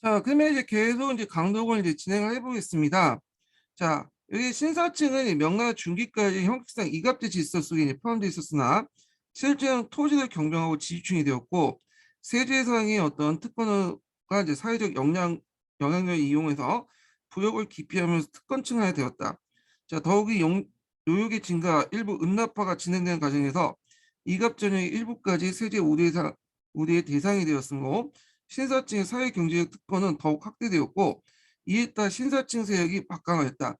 자, 그러면 이제 계속 이제 강독을 이제 진행을 해보겠습니다. 자, 여기 신사층은 명나라 중기까지 형식상 이갑제 질서 속에 이제 포함되어 있었으나 실제는 토지를 경정하고 지주층이 되었고 세제상의 어떤 특권과 이제 사회적 영향력을 이용해서 부역을 기피하면서 특권층화가 되었다. 자, 더욱이 요역의 증가, 일부 은납화가 진행되는 과정에서 이갑전형의 일부까지 세제 우대의 대상이 되었으므로 신사층의 사회 경제적 특권은 더욱 확대되었고 이에 따라 신사층 세력이 박강하였다.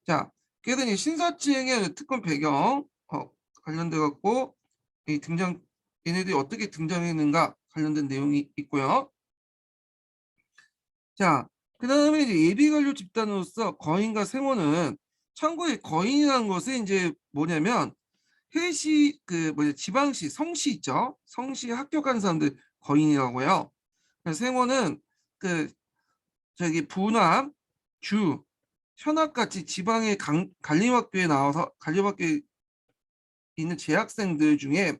자, 그래서 이 신사층의 특권 배경 관련돼 갖고 이 얘네들이 어떻게 등장했는가 관련된 내용이 있고요. 자, 그 다음에 이제 예비관료 집단으로서 거인과 생원은 참고에 거인이라는 것은 이제 뭐냐면 해시 지방시 성시 있죠. 성시 합격한 사람들 거인이라고요. 생원은 그 저기 부남, 주, 현학같이 지방의 관림학교에 나와서 관림학교에 있는 재학생들 중에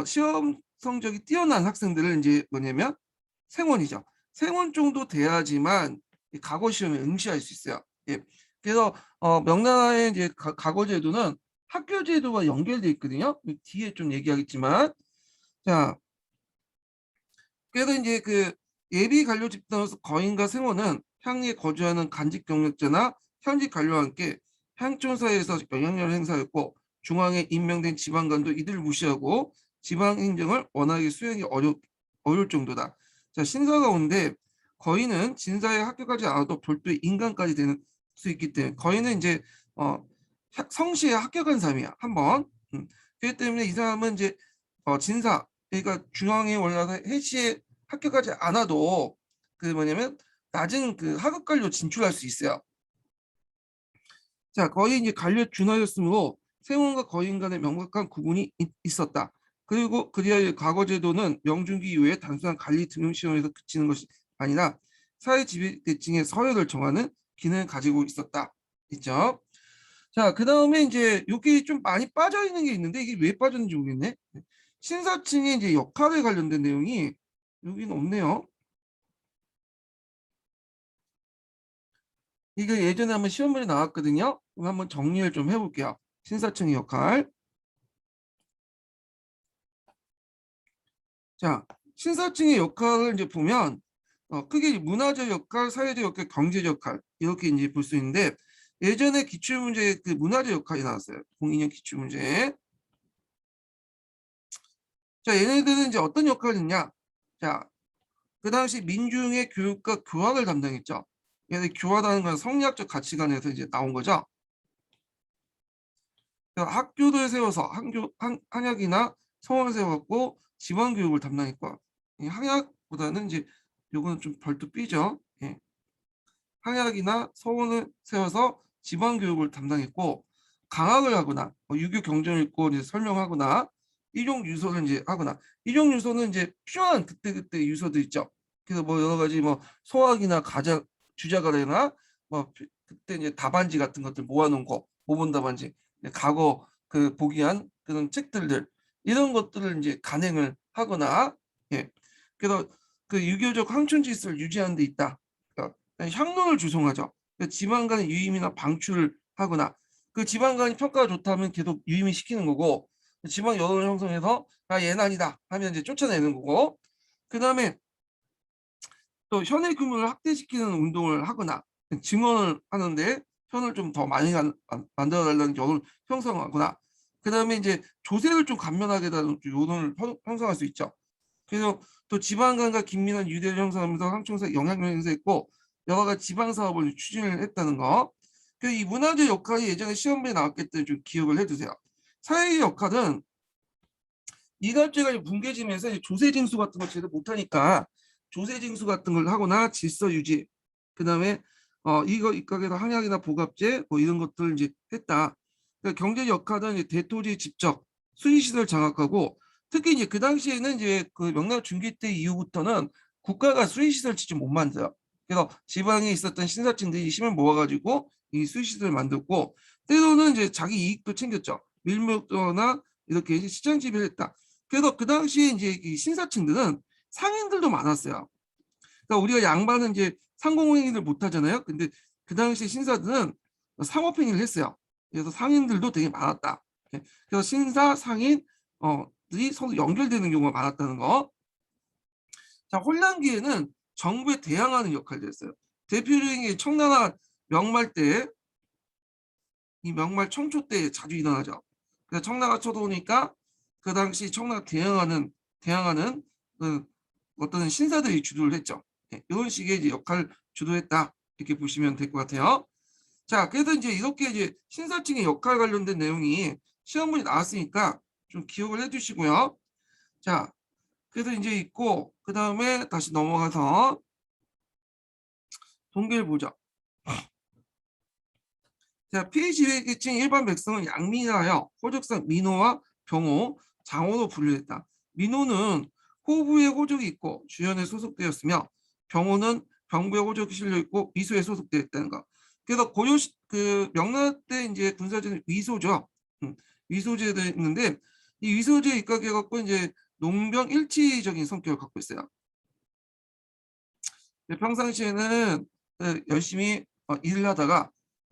시험 성적이 뛰어난 학생들을 이제 뭐냐면 생원이죠. 생원 정도 돼야지만 과거 시험에 응시할 수 있어요. 예. 그래서 명나라의 이제 과거 제도는 학교 제도와 연결돼 있거든요. 뒤에 좀 얘기하겠지만, 자, 그래서 이제 그 예비 관료 집단으로서 거인과 생원은 향리에 거주하는 간직 경력자나 현직 관료와 함께 향촌사에서 영향력을 행사했고 중앙에 임명된 지방관도 이들을 무시하고 지방 행정을 원활하게 수행이 어려울 정도다. 자, 신사 가운데 거인은 진사에 합격하지 않아도 별도의 인간까지 되는 수 있기 때문에 거인은 이제 성시에 합격한 사람이야. 한번. 그렇기 때문에 이 사람은 이제 진사 그러니까 중앙에 올라서 해시에 합격하지 않아도 그 뭐냐면 낮은 그 하급 관료 진출할 수 있어요. 자, 거의 이제 관료 준하였으므로 세원과 거인 간의 명확한 구분이 있었다. 그리고 그리하여 과거 제도는 명중기 이후에 단순한 관리 등용 시험에서 그치는 것이 아니라 사회 지배 계층의 서열을 정하는 기능을 가지고 있었다. 있죠? 자, 그 다음에 이제 여기 좀 많이 빠져 있는 게 있는데 이게 왜 빠졌는지 모르겠네. 신사층의 이제 역할에 관련된 내용이 여기는 없네요. 이게 예전에 한번 시험문에 나왔거든요. 그럼 한번 정리를 좀 해볼게요. 신사층의 역할. 자, 신사층의 역할을 이제 보면 크게 문화적 역할, 사회적 역할, 경제적 역할 이렇게 이제 볼 수 있는데 예전에 기출문제 그 문화적 역할이 나왔어요. 02년 기출문제. 자, 얘네들은 이제 어떤 역할을 했냐? 자, 그 당시 민중의 교육과 교학을 담당했죠. 얘네 교화라는 건 성리학적 가치관에서 이제 나온 거죠. 학교를 세워서 한약이나 성원을 세워갖고 지방교육을 담당했고 한약보다는 이제 요거는 좀 별도 삐죠. 예. 한약이나 서원을 세워서 지방교육을 담당했고 강학을 하거나 유교 경전을 읽고 이제 설명하거나 일용 유서를 이제 하거나 일용 유서는 이제 필요한 그때그때 유서도 있죠. 그래서 뭐 여러 가지 뭐 소학이나 가장 주자가래나 뭐 그때 이제 답안지 같은 것들 모아놓은 거 모본 답안지 과거 그 보기한 그런 책들들 이런 것들을 이제 간행을 하거나 예 그래서 그 유교적 황촌 질서를 유지하는 데 있다. 그러니까 향론을 주송하죠. 그러니까 지방 간의 유임이나 방출을 하거나 그 지방 간이 평가가 좋다면 계속 유임을 시키는 거고 지방 여론을 형성해서 아 얘는 아니다 하면 이제 쫓아내는 거고 그 다음에 또 현의 규모를 확대시키는 운동을 하거나 증언을 하는데 현을 좀 더 많이 만들어 달라는 여론을 형성하거나 그 다음에 이제 조세를 좀 감면하게 되는 여론을 형성할 수 있죠. 그래서 또 지방간과 긴밀한 유대를 형성하면서 항청사 영향력을 행사했고 여러 가지 지방 사업을 추진을 했다는 거. 그래서 이 문화적 역할이 예전에 시험에 나왔기 때문에 좀 기억을 해두세요. 사회의 역할은 이갑제가 뭉개지면서 조세 징수 같은 거 제대로 못하니까 조세 징수 같은 걸 하거나 질서 유지, 그 다음에 이거 입각에서 항약이나 보갑제 뭐 이런 것들을 이제 했다. 그러니까 경제 역할은 이제 대토지 집적, 수의시설 장악하고 특히 이제 그 당시에는 이제 그 명나라 중기 때 이후부터는 국가가 수의시설 직접 못 만들어요. 그래서 지방에 있었던 신사층들이 힘을 모아가지고 이 수의시설을 만들고 때로는 이제 자기 이익도 챙겼죠. 밀목도나 이렇게 시장 지배를 했다. 그래서 그 당시에 이제 이 신사층들은 상인들도 많았어요. 그러니까 우리가 양반은 이제 상공행위를 못 하잖아요. 근데 그 당시 신사들은 상업행위를 했어요. 그래서 상인들도 되게 많았다. 예. 그래서 신사, 상인 들이 서로 연결되는 경우가 많았다는 거. 자, 혼란기에는 정부에 대항하는 역할을 했어요. 대표적인 게 청나라 명말 때, 이 명말 청초 때 자주 일어나죠. 그래서 청나라가 쳐들어오니까 그 당시 청나라 대항하는 그 어떤 신사들이 주도를 했죠. 네, 이런 식의 이제 역할 주도했다 이렇게 보시면 될 것 같아요. 자, 그래서 이제 이렇게 이제 신사층의 역할 관련된 내용이 시험 문제 나왔으니까 좀 기억을 해주시고요. 자, 그래서 이제 있고 그 다음에 다시 넘어가서 동계를 보죠. 자, 피지계층 일반 백성은 양민하여 호적상 민호와 병호, 장호로 분류했다. 민호는 호부의 호적이 있고 주연에 소속되었으며 병호는 병부의 호적이 실려 있고 위소에 소속되어 있다는 거. 그래서 고려 그 명나라 때 이제 군사제는 위소죠. 위소제도 있는데 이 위소제에 입각해 갖고 이제 농병 일치적인 성격을 갖고 있어요. 평상시에는 열심히 일을 하다가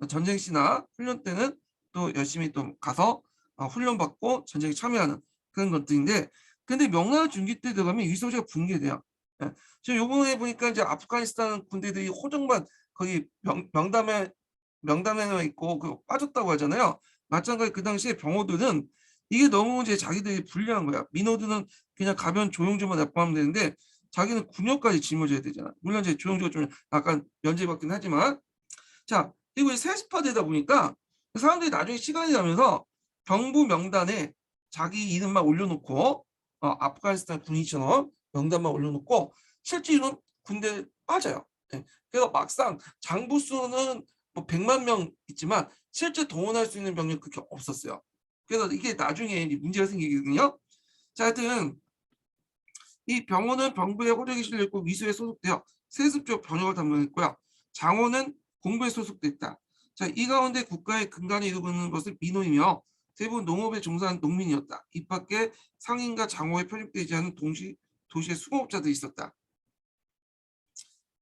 전쟁 시나 훈련 때는 또 열심히 또 가서 훈련 받고 전쟁에 참여하는 그런 것들인데, 근데 명나라 중기 때 들어가면 위소제가 붕괴돼요. 예. 지금 요번에 보니까 이제 아프가니스탄 군대들이 호적만 거의 명단에만 있고 그 빠졌다고 하잖아요. 마찬가지 그 당시에 병호들은 이게 너무 이제 자기들이 불리한 거야. 민호들은 그냥 가면 조용조만 납부하면 되는데 자기는 군역까지 짊어져야 되잖아. 물론 이제 조용조가 좀 약간 면제받긴 하지만, 자, 그리고 세습화되다 보니까 사람들이 나중에 시간이 가면서 병부 명단에 자기 이름만 올려놓고 아프가니스탄 군인처럼 명단만 올려놓고 실제로는 군대 빠져요. 네. 그래서 막상 장부 수는 뭐 100만 명 있지만 실제 동원할 수 있는 병력이 그렇게 없었어요. 그래서 이게 나중에 문제가 생기거든요. 자, 하여튼 이 병호는 병부의 호적이 실려있고 위수에 소속되어 세습적 병역을 담당했고요. 장호는 공부에 소속됐다. 자, 이 가운데 국가의 근간을 이루고 있는 것은 민호이며 대부분 농업에 종사한 농민이었다. 이 밖에 상인과 장호에 편입되지 않은 도시의 수공업자들이 있었다.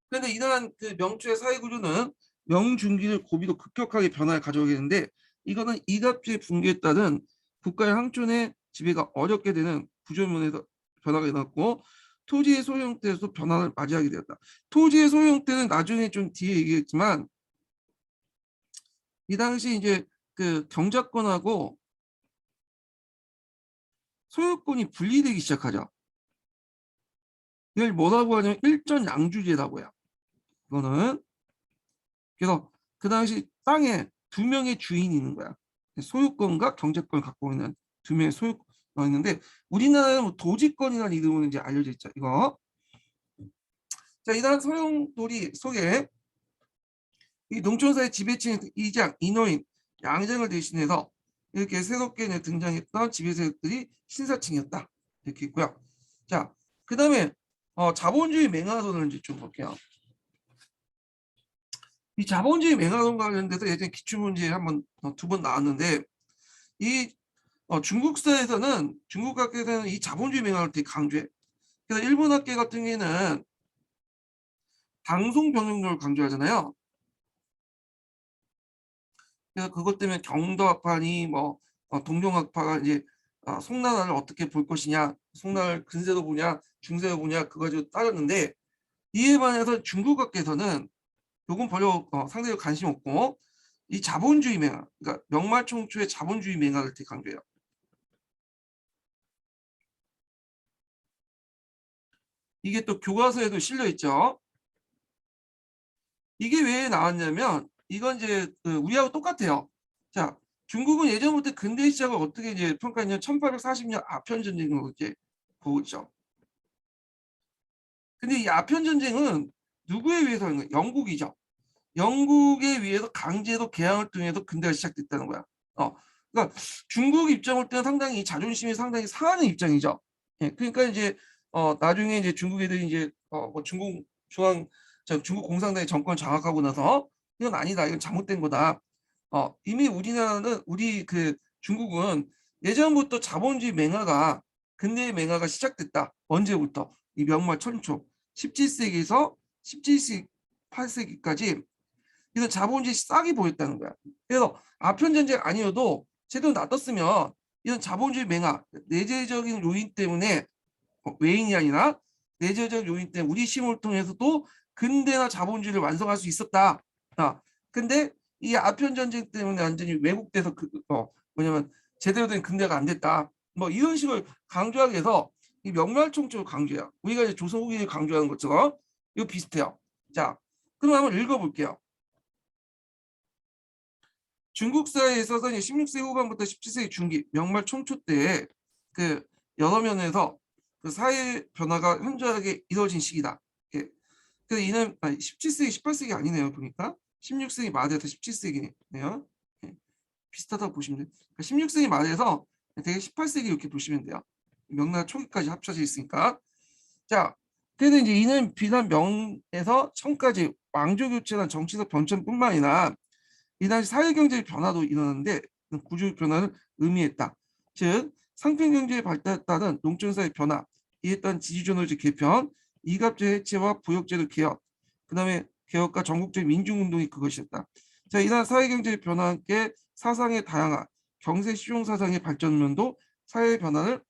그런데 이러한 그 명추의 사회구조는 명중기를 고비로 급격하게 변화를 가져오게 되는데, 이거는 이답주의 붕괴에 따른 국가의 항촌의 지배가 어렵게 되는 구조면에서 변화가 일어났고, 토지의 소유 형태에서 변화를 맞이하게 되었다. 토지의 소유 형태는 나중에 좀 뒤에 얘기했지만 이 당시 이제 그 경작권하고 소유권이 분리되기 시작하죠. 이걸 뭐라고 하냐면 일전양주제라고 해요. 이거는 그래서 그 당시 땅에 두 명의 주인이 있는 거야. 소유권과 경제권을 갖고 있는 두 명의 소유권이 있는데, 우리나라는 뭐 도지권이라는 이름으로 이제 알려져 있죠. 이거. 자, 이러한 소용돌이 속에 이 농촌사회 지배층 이장, 인호인, 양장을 대신해서 이렇게 새롭게 등장했던 지배세력들이 신사층이었다. 이렇게 있고요. 자, 그 다음에 자본주의 맹하론을 이제 좀 볼게요. 이 자본주의 맹하론 관련돼서 예전에 기출문제에 한번 두 번 나왔는데, 이 중국사에서는 중국 학계에서는 이 자본주의 맹하론을 되게 강조해. 그래서 일본 학계 같은 경우에는 당송 병역론을 강조하잖아요. 그래서 그것 때문에 경도학파니 뭐 동경학파가 이제 송나라를 어떻게 볼 것이냐, 송나라를 근세로 보냐 중세로 보냐 그거 가지고 따졌는데, 이에 반해서 중국학계에서는 요건 별로 상대적으로 관심 없고 이 자본주의 맹하, 그러니까 명말청초의 자본주의 맹하를 되게 강조해요. 이게 또 교과서에도 실려 있죠. 이게 왜 나왔냐면 이건 이제 우리하고 똑같아요. 자, 중국은 예전부터 근대 시작을 어떻게 이제 평가했냐면 1840년 아편 전쟁으로 이제 보고 있죠. 근데 이 아편 전쟁은 누구에 의해서 하는 거예요? 영국이죠. 영국에 의해서 강제로 개항을 통해서 근대가 시작됐다는 거야. 그러니까 중국 입장을 때는 상당히 자존심이 상당히 상하는 입장이죠. 예, 그러니까 이제 나중에 이제 중국 애들이 이제 뭐 중국 공산당의 정권 장악하고 나서 이건 아니다, 이건 잘못된 거다. 이미 우리 그 중국은 예전부터 자본주의 맹하가 근대의 맹하가 시작됐다. 언제부터? 이 명말 천초 17세기에서 17세기, 18세기까지 이런 자본주의 싹이 보였다는 거야. 그래서 아편 전쟁 아니어도 제대로 놔뒀으면 이런 자본주의 맹하, 내재적인 요인 때문에 외인이 아니라 내재적 요인 때문에 우리 힘을 통해서도 근대나 자본주의를 완성할 수 있었다. 근데 이 아편 전쟁 때문에 완전히 왜곡돼서 뭐냐면 제대로 된 근대가 안 됐다. 뭐 이런 식을 강조하기 위해서 이 명멸총조를 강조해요. 우리가 이제 조선 후기를 강조하는 것처럼 이거 비슷해요. 자, 그럼 한번 읽어볼게요. 중국 사회에 있어서 16세기 후반부터 17세기 중기 명말 총초 때에 그 여러 면에서 그 사회 변화가 현저하게 이루어진 시기다. 예. 그래서 이는 17세기, 18세기 아니네요. 보니까 16세기 말에서 17세기네요. 예. 비슷하다고 보시면 돼요. 그러니까 16세기 말에서 되게 18세기 이렇게 보시면 돼요. 명나라 초기까지 합쳐져 있으니까. 자, 그래서 이제 이는 비단 명에서 청까지 왕조 교체나 정치적 변천뿐만 아니라 이 당시 사회경제의 변화도 일어났는데 구조 변화를 의미했다. 즉 상품 경제의 발달에 따른 농촌사회 변화, 이에 따른 지지존호제 개편, 이갑제 해체와 부역제도 개혁, 그 다음에 개혁과 전국적인 민중운동이 그것이었다. 자, 이러한 사회경제의 변화와 함께 사상의 다양화, 경제 실용 사상의 발전면도 사회 변화를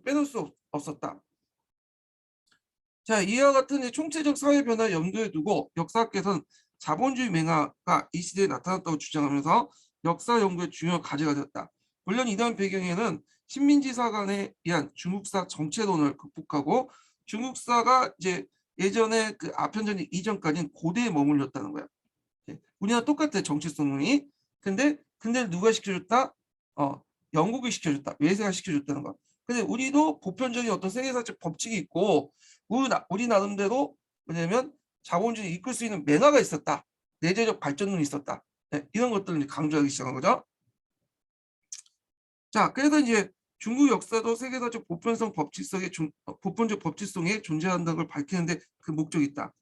빼놓을 수 없었다. 자, 이와 같은 총체적 사회 변화를 염두에 두고 역사학계에서는 자본주의 맹아가 이 시대에 나타났다고 주장하면서 역사 연구의 중요한 과제가 되었다. 물론 이러한 배경에는 식민지사 간에 의한 중국사 정체론을 극복하고 중국사가 이제 예전에 그 아편전쟁 이전까지는 고대에 머물렀다는 거야. 우리나라 똑같아 정체성이. 근데 누가 시켜줬다? 영국이 시켜줬다. 외세가 시켜줬다는 거야. 근데 우리도 보편적인 어떤 세계사적 법칙이 있고 우리 나름대로 뭐냐면 자본주의 이끌 수 있는 맹아가 있었다. 내재적 발전론이 있었다. 네, 이런 것들을 강조하기 시작한 거죠. 자, 그래서 이제 중국 역사도 세계사적 보편적 법칙성에 존재한다는 걸 밝히는데 그 목적이 있다.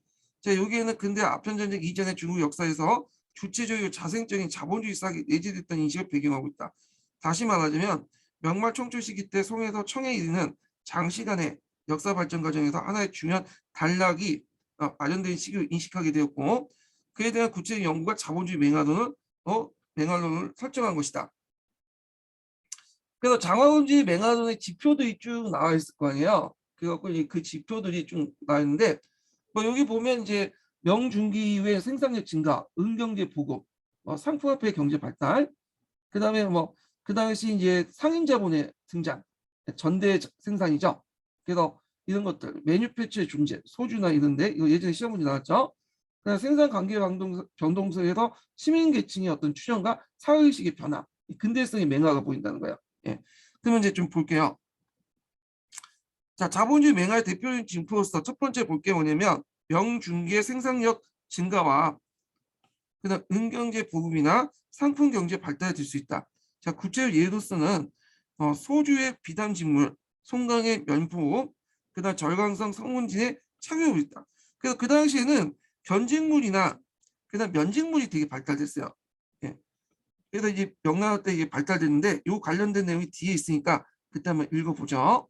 자, 여기에는 근대 아편전쟁 이전의 중국 역사에서 주체적이고 자생적인 자본주의 싹이 내재됐던 인식을 배경하고 있다. 다시 말하자면 명말 총조 시기 때 송에서 청에 이르는 장시간의 역사 발전 과정에서 하나의 중요한 단락이 마련된 시기를 인식하게 되었고 그에 대한 구체적인 연구가 자본주의 맹화론을 설정한 것이다. 그래서 장화문지 맹화론의 지표들이 쭉 나와 있을 거 아니에요. 그래갖고 그 지표들이 쭉 나와 있는데 뭐 여기 보면 이제 명중기 이후에 생산력 증가, 은경제 보급, 상품화폐 경제 발달, 그다음에 뭐 그 당시 이제 상인 자본의 등장, 전대 생산이죠. 그래서 이런 것들, 메뉴패처의 존재, 소주나 이런데 이거 예전에 시험 문제 나왔죠. 그래서 생산 관계 변동성에서 시민 계층의 어떤 추정과 사회의식의 변화, 근대성의 맹화가 보인다는 거예요. 예. 그러면 이제 좀 볼게요. 자, 자본주의 맹화의 대표적인 징표로서 첫 번째 볼 게 뭐냐면 명중기의 생산력 증가와 그다음 은경제 보급이나 상품 경제 발달이 될 수 있다. 자, 구체적 예로서는 소주의 비단 직물, 송강의 면포, 그다음 절강성 성문진의 착용이 있다. 그래서 그 당시에는 변직물이나 그다음 면직물이 되게 발달됐어요. 예. 그래서 이제 명나라 때 이게 발달됐는데 요 관련된 내용이 뒤에 있으니까 그때 한번 읽어보죠.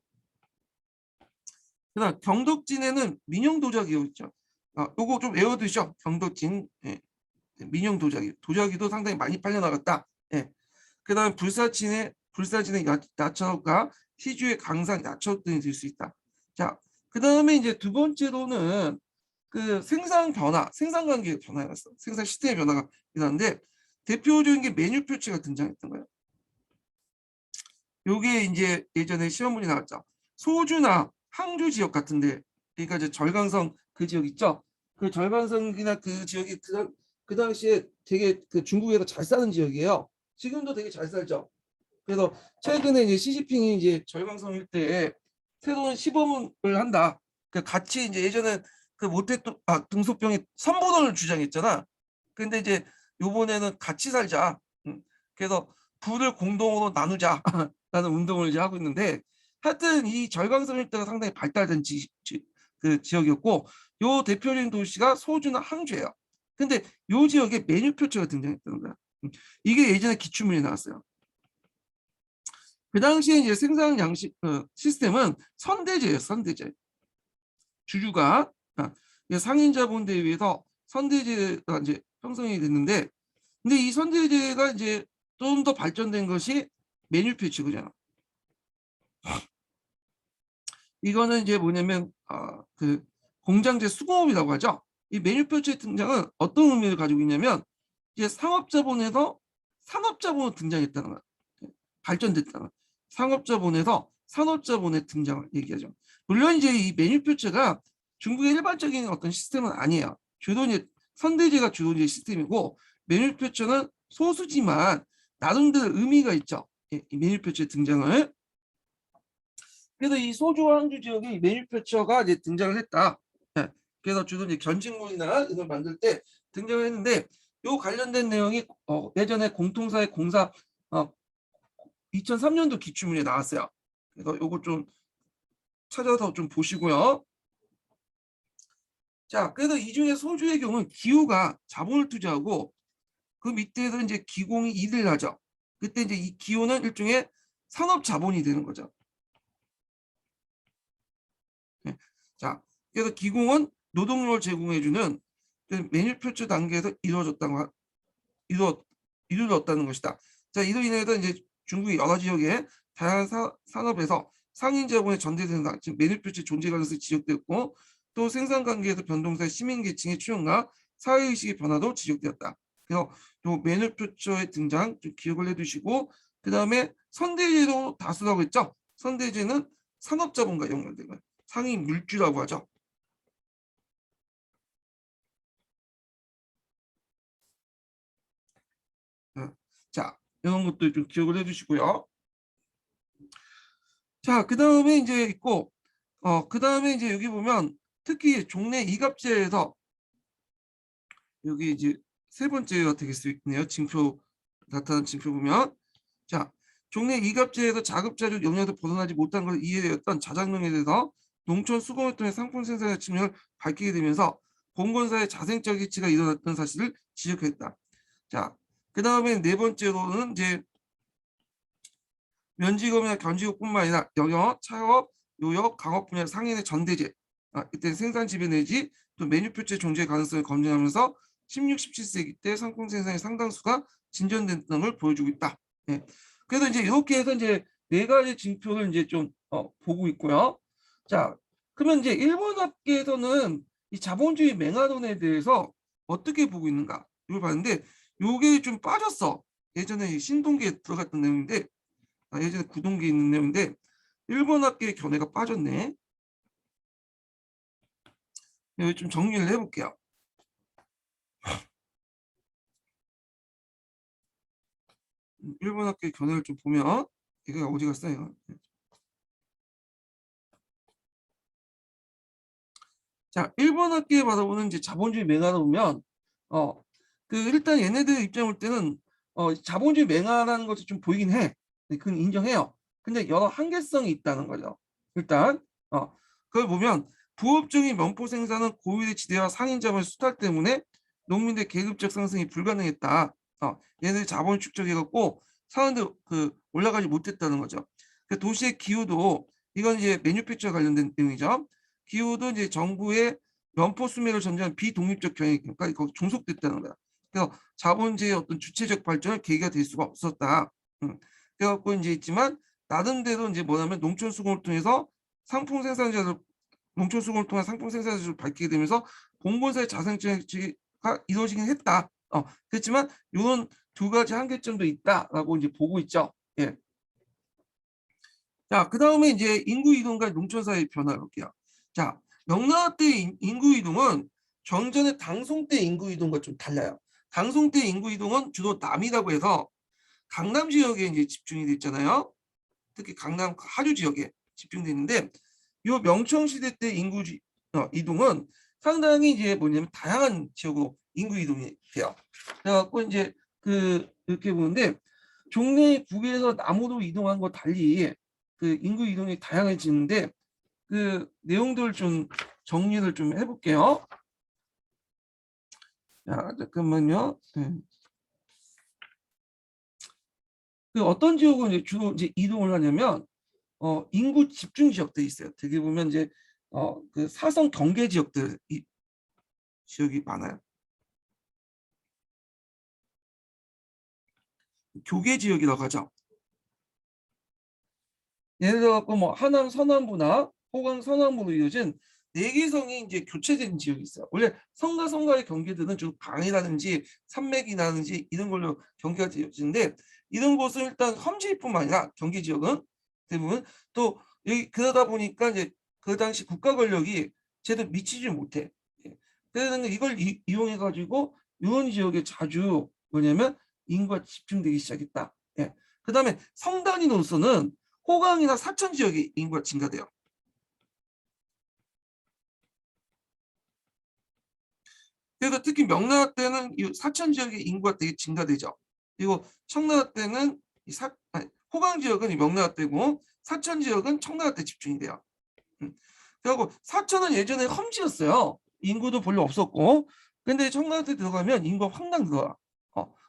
그다음 경덕진에는 민영 도자기가 있죠. 요거 좀 외워두시죠. 경덕진 민영 도자기도 상당히 많이 팔려 나갔다. 예. 그다음 불사진의 야처가 시주의 강상 야처 등이 될 수 있다. 자, 그다음에 이제 두 번째로는 그 생산 변화, 생산 관계의 변화가 있어. 생산 시스템의 변화가 일어났는데 대표적인 게 메뉴 표치가 등장했던 거예요. 요게 이제 예전에 시험문이 나왔죠. 소주나 항주 지역 같은데, 그러니까 이제 절강성 그 지역 있죠. 그 절강성이나 그 지역이 그 당시에 되게 그 중국에서 잘 사는 지역이에요. 지금도 되게 잘 살죠. 그래서 최근에 이제 시진핑이 이제 절강성 일대에 새로운 시범을 한다. 그 같이 이제 예전에 그 모택동 등소병이 선보론을 주장했잖아. 근데 이제 요번에는 같이 살자. 그래서 부를 공동으로 나누자. 라는 운동을 이제 하고 있는데 하여튼 이 절강성 일대가 상당히 발달된 그 지역이었고 요 대표적인 도시가 소주나 항주예요. 근데 요 지역에 메뉴 표처가 등장했다는 거야. 이게 예전에 기출문이 나왔어요. 그 당시에 이제 생산 양식 시스템은 선대제예요. 선대제. 주주가 상인자본대에 의해서 선대제가 이제 형성이 됐는데, 근데 이 선대제가 이제 좀 더 발전된 것이 매뉴패처잖아. 이거는 이제 뭐냐면 그 공장제 수공업이라고 하죠. 이 매뉴패처의 등장은 어떤 의미를 가지고 있냐면 이제 상업자본에서 산업자본으로 등장했다는 거야. 발전됐다는 거야. 상업자본에서 산업자본의 등장을 얘기하죠. 물론 이제 이 매뉴패처가 중국의 일반적인 어떤 시스템은 아니에요. 주로 이제 선대제가 주로 이제 시스템이고, 매뉴패처는 소수지만 나름대로 의미가 있죠. 이 매뉴패처의 등장을. 그래서 이 소주와 항주 지역에 매뉴패처가 이제 등장을 했다. 네. 그래서 주로 이제 견직물이나 이걸 만들 때 등장을 했는데, 요 관련된 내용이 예전에 공통사의 공사 2003년도 기출문에 나왔어요. 그래서 요거 좀 찾아서 좀 보시고요. 자, 그래서 이 중에 소주의 경우는 기후가 자본을 투자하고 그 밑에서 이제 기공이 일을 하죠. 그때 이제 이 기호는 일종의 산업 자본이 되는 거죠. 네. 자, 그래서 기공은 노동력을 제공해주는 매뉴패처 단계에서 이루어졌다는 것이다. 자, 이로 인해서 이제 중국의 여러 지역의 다양한 산업에서 상인 자본의 전대생산, 즉 매뉴패처 존재 가능성이 지적되었고, 또 생산 관계에서 변동사의 시민 계층의 추형과 사회의식의 변화도 지적되었다. 그래서 요 매뉴패처의 등장 좀 기억을 해두시고, 그 다음에 선대제도 다수라고 했죠. 선대제는 산업자본과 연결된 거예요. 상위 물주라고 하죠. 자, 이런 것도 좀 기억을 해주시고요. 자, 그 다음에 이제 있고, 그 다음에 이제 여기 보면 특히 종래 이갑제에서 여기 이제 세 번째가 되겠 수 있네요. 징표 나타난 징표 보면, 자, 종래 이갑제에서 자급자족 영역에서 벗어나지 못한 것을 이해되었던 자장릉에 대해서 농촌 수공을 통해 상품 생산의 측면을 밝히게 되면서 봉건사의 자생적 이치가 일어났던 사실을 지적했다. 자, 그 다음에 네 번째로는 이제 면직업이나 견직업뿐만 아니라 영역, 차업, 요역, 강업 분야 상인의 전대제, 이때 생산 지배 내지 또 메뉴표체 존재 가능성을 검증하면서 16, 17세기 때 상품 생산의 상당수가 진전됐다는 걸 보여주고 있다. 네. 그래서 이제 이렇게 해서 이제 네 가지 징표를 이제 좀 보고 있고요. 자, 그러면 이제 일본 학계에서는 이 자본주의 맹아론에 대해서 어떻게 보고 있는가 이걸 봤는데, 요게 좀 빠졌어. 예전에 신동기에 들어갔던 내용인데, 예전에 구동기에 있는 내용인데 일본 학계의 견해가 빠졌네. 여기 좀 정리를 해볼게요. 일본 학계의 견해를 좀 보면 이게 어디 갔어요? 자, 일본 학계에 받아보는 이제 자본주의 맹아를 보면 일단 얘네들 입장 볼 때는 자본주의 맹아라는 것이 좀 보이긴 해. 그건 인정해요. 근데 여러 한계성이 있다는 거죠. 일단 그걸 보면 부업종의 면포 생산은 고유의 지대와 상인자본의 수탈 때문에 농민들의 계급적 상승이 불가능했다. 얘네들 자본을 축적해갖고 사람들 올라가지 못했다는 거죠. 그 도시의 기후도, 이건 이제 매뉴팩처 관련된 내용이죠. 기후도 이제 정부의 면포 수매를 전제한 비독립적 경영까지 거기 종속됐다는 거야. 그래서 자본주의의 어떤 주체적 발전을 계기가 될 수가 없었다. 그래갖고 이제 있지만 나름대로 이제 뭐냐면 농촌 수공을 통해서 상품 생산자들 농촌 수공을 통한 상품 생산자를 밝히게 되면서 봉건사의 자생정치가 이루어지긴 했다. 그렇지만 이런 두 가지 한계점도 있다라고 이제 보고 있죠. 예. 자, 그 다음에 이제 인구 이동과 농촌 사회의 변화 볼게요. 자, 명나라 때 인구 이동은 정전의 당송 때 인구 이동과 좀 달라요. 당송 때 인구 이동은 주로 남이라고 해서 강남 지역에 이제 집중이 돼 있잖아요. 특히 강남 하류 지역에 집중돼 있는데, 요 명청 시대 때 인구 이동은 상당히 이제 뭐냐면 다양한 지역으로 인구 이동이 돼요. 그래갖고 이제 이렇게 보는데 종래 북에서 남으로 이동한 거 달리 인구 이동이 다양해지는데 내용들 좀 정리를 좀 해볼게요. 자, 잠깐만요. 어떤 지역은 이제 주로 이제 이동을 하냐면 인구 집중 지역들이 있어요. 되게 보면 이제 사성 경계 지역들 지역이 많아요. 교계 지역이라고 하죠. 예를 들어 뭐 하남 서남부나 호강 서남부로 이어진 내기성이 이제 교체된 지역이 있어요. 원래 성과 성과의 경계들은 좀 강이라든지 산맥이라든지 이런 걸로 경계가 되어지는데 이런 곳은 일단 험지뿐만 아니라 경기 지역은 대부분 또 여기 그러다 보니까 이제 그 당시 국가 권력이 제대로 미치지 못해. 예. 그래서 이걸 이용해 가지고 이런 지역에 자주 뭐냐면 인구가 집중되기 시작했다. 예. 그다음에 성 단위로서는 호강이나 사천 지역의 인구가 증가돼요. 그래서 특히 명나라 때는 이 사천 지역의 인구가 되게 증가되죠. 그리고 청나라 때는 호강 지역은 명나라 때고 사천 지역은 청나라 때 집중이 돼요. 그리고 사천은 예전에 험지였어요. 인구도 별로 없었고. 근데 청나라 때 들어가면 인구가 황당 늘어나.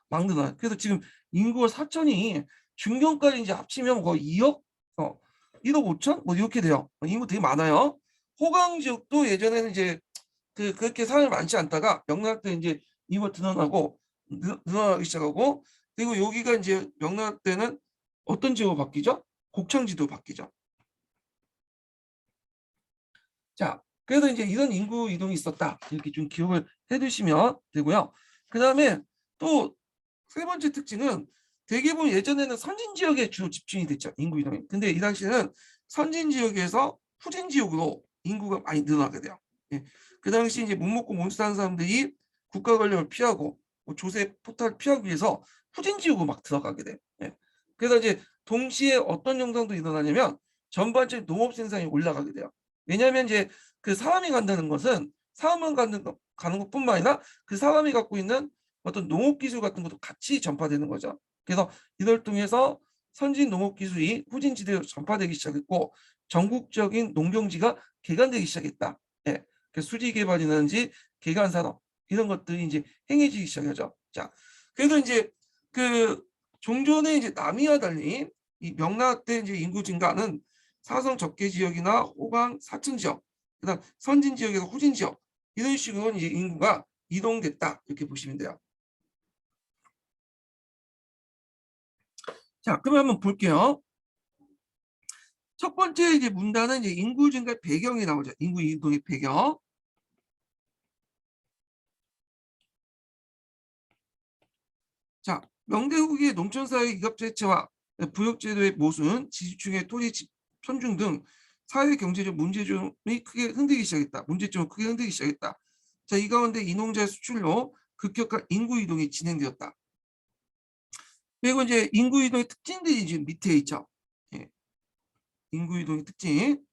막 늘어나. 그래서 지금 인구가 사천이 중경까지 이제 합치면 거의 2억, 1억 5천 뭐 이렇게 돼요. 인구 되게 많아요. 호강 지역도 예전에는 이제 그렇게 사람이 많지 않다가 명나라 때 이제 인구가 늘어나고 늘어나기 시작하고 그리고 여기가 이제 명나라 때는 어떤 지역으로 바뀌죠? 곡창지도 바뀌죠. 자, 그래서 이제 이런 인구 이동이 있었다. 이렇게 좀 기억을 해두시면 되고요. 그 다음에 또 세 번째 특징은 대개 보면 예전에는 선진 지역에 주로 집중이 됐죠. 인구 이동이. 근데 이 당시에는 선진 지역에서 후진 지역으로 인구가 많이 늘어나게 돼요. 예. 그 당시 이제 못 먹고 못 사는 사람들이 국가 권력을 피하고 뭐 조세 포탈 피하기 위해서 후진 지역으로 막 들어가게 돼요. 예. 그래서 이제 동시에 어떤 현상도 일어나냐면 전반적인 농업 생산이 올라가게 돼요. 왜냐하면 이제 그 사람이 간다는 것은 사람만 가는 것뿐만 아니라 그 사람이 갖고 있는 어떤 농업 기술 같은 것도 같이 전파되는 거죠. 그래서 이걸 통해서 선진 농업 기술이 후진 지대로 전파되기 시작했고 전국적인 농경지가 개간되기 시작했다. 예. 그 수지 개발이라든지 개간 산업 이런 것들이 이제 행해지기 시작하죠. 자, 그래서 이제 그 종전에 이제 남이와 달리 이 명나라 때 이제 인구 증가는 사성 적개 지역이나 호강 사천 지역, 그다음 선진 지역에서 후진 지역 이런 식으로 이제 인구가 이동됐다 이렇게 보시면 돼요. 자, 그러면 한번 볼게요. 첫 번째 이제 문단은 이제 인구 증가 배경이 나오죠. 인구 이동의 배경. 자, 명대 후기의 농촌사회 이급제체와 부역제도의 모순, 지주층의 토지 편중 등 사회 경제적 문제점이 크게 흔들기 시작했다. 문제점을 크게 흔들기 시작했다. 자, 이 가운데 이농자의 수출로 급격한 인구 이동이 진행되었다. 그리고 이제 인구 이동의 특징들이 지금 밑에 있죠. 예. 인구 이동의 특징.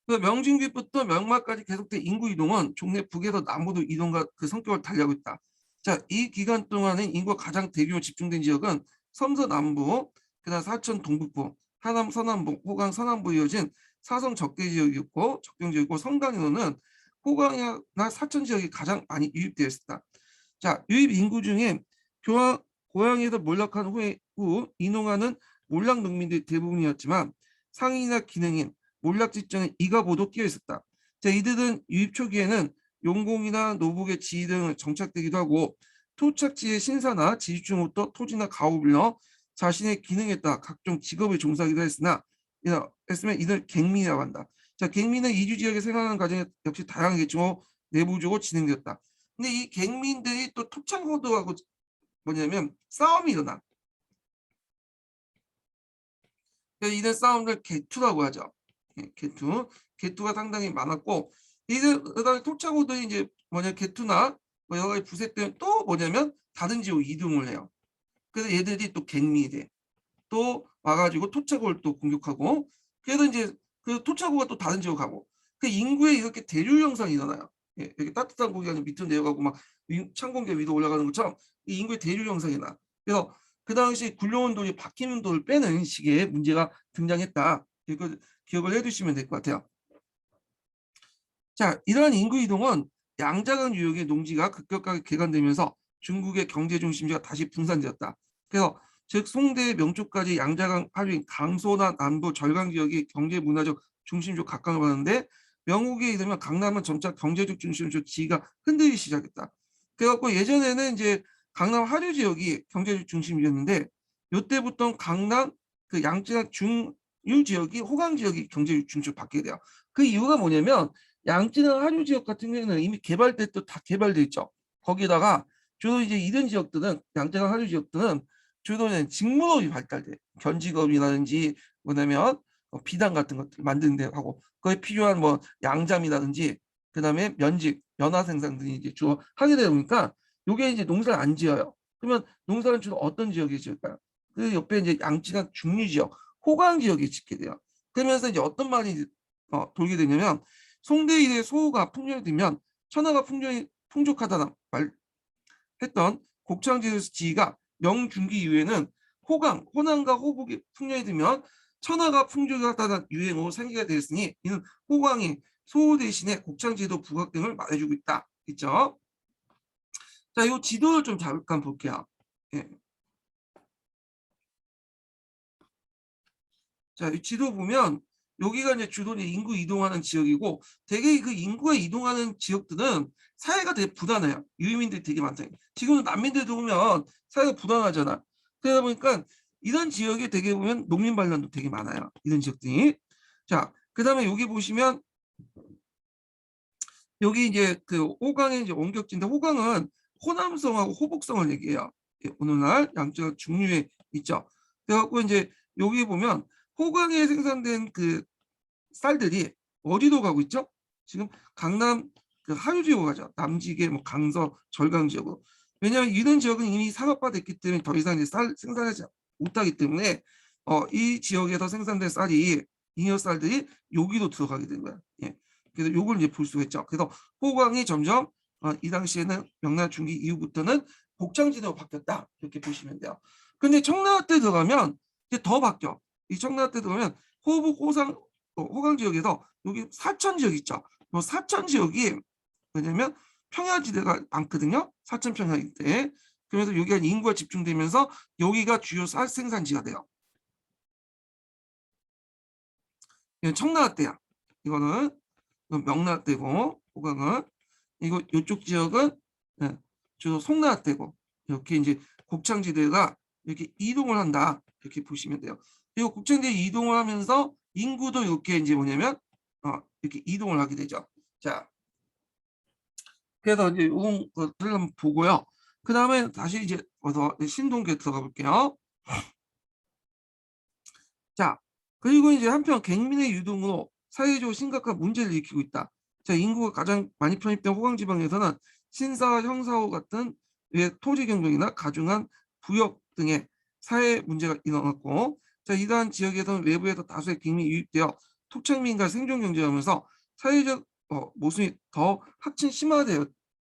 그 명진기부터 명마까지 계속된 인구 이동은 종래 북에서 남부로 이동과 그 성격을 달리하고 있다. 자, 이 기간 동안에 인구가 가장 대규모 집중된 지역은 섬서 남부, 그다음 사천 동북부, 하남 서남부, 호강 서남부 이어진 사성 적개 지역이었고 적경 지역이고 성강에는 호강이나 사천 지역이 가장 많이 유입되어 있었다. 자, 유입 인구 중에 고향에서 몰락한 후 이농하는 몰락 농민들이 대부분이었지만 상인이나 기능인 몰락 직전에 이가보도 끼어 있었다. 자, 이들은 유입 초기에는 용공이나 노북의 지위 등을 정착되기도 하고 토착지의 신사나 지주층부터 토지나 가옥을 빌려 자신의 기능에 따라 각종 직업에 종사하기도 했으면 이들 갱민이라고 한다. 자, 갱민은 이주 지역에 생활하는 과정이 역시 다양하겠지만 내부적으로 진행되었다. 근데 이 갱민들이 또 토착호도하고 뭐냐면 싸움이 일어나. 이런 싸움을 개투라고 하죠. 개투. 개투가 상당히 많았고 이들 그다음에 토착호들이 이제 뭐냐 개투나 뭐 여러 가지 부세 때문에 또 뭐냐면 다른 지역으로 이동을 해요. 그래서 얘들이 또 갱민이 돼. 또 와가지고 토착호를 또 공격하고 그래서 이제 그 토착호가 또 다른 지역으로 가고 그 인구에 이렇게 대류 현상이 일어나요. 예, 이렇게 따뜻한 공기가 밑으로 내려가고 막 찬 공기가 위로 올라가는 것처럼 이 인구의 대류 현상이 나. 그래서 그 당시 굴려온돌이 박힌 온돌을 빼는 식의 문제가 등장했다. 이거 기억을 해두시면 될 것 같아요. 자, 이러한 인구 이동은 양자강 유역의 농지가 급격하게 개간되면서 중국의 경제 중심지가 다시 분산되었다. 그래서 즉 송대 명초까지 양자강 하류인 강서나 남부 절강 지역이 경제 문화적 중심지로 각광을 받는데 명호기에 이르면 강남은 점차 경제적 중심지로 지위가 흔들리기 시작했다. 그래갖고 예전에는 이제 강남 하류 지역이 경제적 중심이었는데 이때부터 강남 그 양쯔강 중유 지역이 호강 지역이 경제적 중심으로 바뀌게 돼요. 그 이유가 뭐냐면 양쯔강 하류 지역 같은 경우에는 이미 개발될 때 다 개발돼 있죠. 거기다가 주로 이제 이런 지역들은 양쯔강 하류 지역들은 주로는 직무업이 발달돼. 견직업이라든지 뭐냐면 비단 같은 것들 만드는 데 하고 그에 필요한 뭐 양잠이라든지 그다음에 면직, 연화 생산 등이 이제 주로 하게 되다 보니까 요게 이제 농사를 안 지어요. 그러면 농사는 주로 어떤 지역에 지을까요? 그 옆에 이제 양쯔강 중류 지역, 호강 지역에 짓게 돼요. 그러면서 이제 어떤 말이 돌게 되냐면 송대 일의 소호가 풍년이 되면 천하가 풍족하다는 말 했던 곡창지에서 지위가 명중기 이후에는 호남과 호북이 풍년이 되면 천하가 풍족하다는 유행어로 생기게 되었으니 이는 호광이 소호 대신에 곡창지도 부각 등을 말해주고 있다. 있죠? 자, 이 지도를 좀 잠깐 볼게요. 예. 자, 이 지도 보면 여기가 이제 주로 인구 이동하는 지역이고 되게 그 인구가 이동하는 지역들은 사회가 되게 불안해요. 유민들이 되게 많다. 지금 난민들도 보면 사회가 불안하잖아. 그러다 보니까 이런 지역에 되게 보면 농민 반란도 되게 많아요. 이런 지역들이. 자, 그다음에 여기 보시면 여기 이제 그 호강의 이제 원격지인데 호강은 호남성하고 호북성을 얘기해요. 예, 오늘날 양쪽 중류에 있죠. 그래갖고 이제 여기 보면 호강에 생산된 그 쌀들이 어디로 가고 있죠? 지금 강남 그 하류 지역으로 가죠. 남지계, 뭐 강서, 절강 지역으로. 왜냐하면 이런 지역은 이미 산업화됐기 때문에 더 이상 이제 쌀 생산하지 못하기 때문에 이 지역에서 생산된 쌀이 잉여 쌀들이 여기로 들어가게 된 거야. 예. 그래서 요걸 이제 볼 수가 있죠. 그래서 호광이 점점 이 당시에는 명나라 중기 이후부터는 곡창지대로 바뀌었다. 이렇게 보시면 돼요. 근데 청나라 때 들어가면 이제 더 바뀌어. 이 청나라 때 들어가면 호북, 호강 지역에서 여기 사천 지역 있죠. 이 사천 지역이 왜냐면 평야지대가 많거든요. 사천 평야지대. 그래서 여기가 인구가 집중되면서 여기가 주요 쌀 생산지가 돼요. 이건 청나라 때야. 이거는 명나라 때고 호강은 이거 이쪽 지역은 주로 송나라 때고 이렇게 이제 곡창지대가 이렇게 이동을 한다. 이렇게 보시면 돼요. 그리고 곡창지대 이동을 하면서 인구도 이렇게 이제 뭐냐면 이렇게 이동을 하게 되죠. 자, 그래서 이제 이런 것들을 한번 보고요. 그 다음에 다시 이제 와서 신동계 들어가 볼게요. 자, 그리고 이제 한편 갱민의 유동으로 사회적으로 심각한 문제를 일으키고 있다. 자, 인구가 가장 많이 편입된 호강지방에서는 신사와 형사호 같은 토지 경쟁이나 가중한 부역 등의 사회 문제가 일어났고, 자, 이러한 지역에서는 외부에서 다수의 갱민이 유입되어 토착민과 생존 경쟁하면서 사회적 모순이 더 확진 심화되어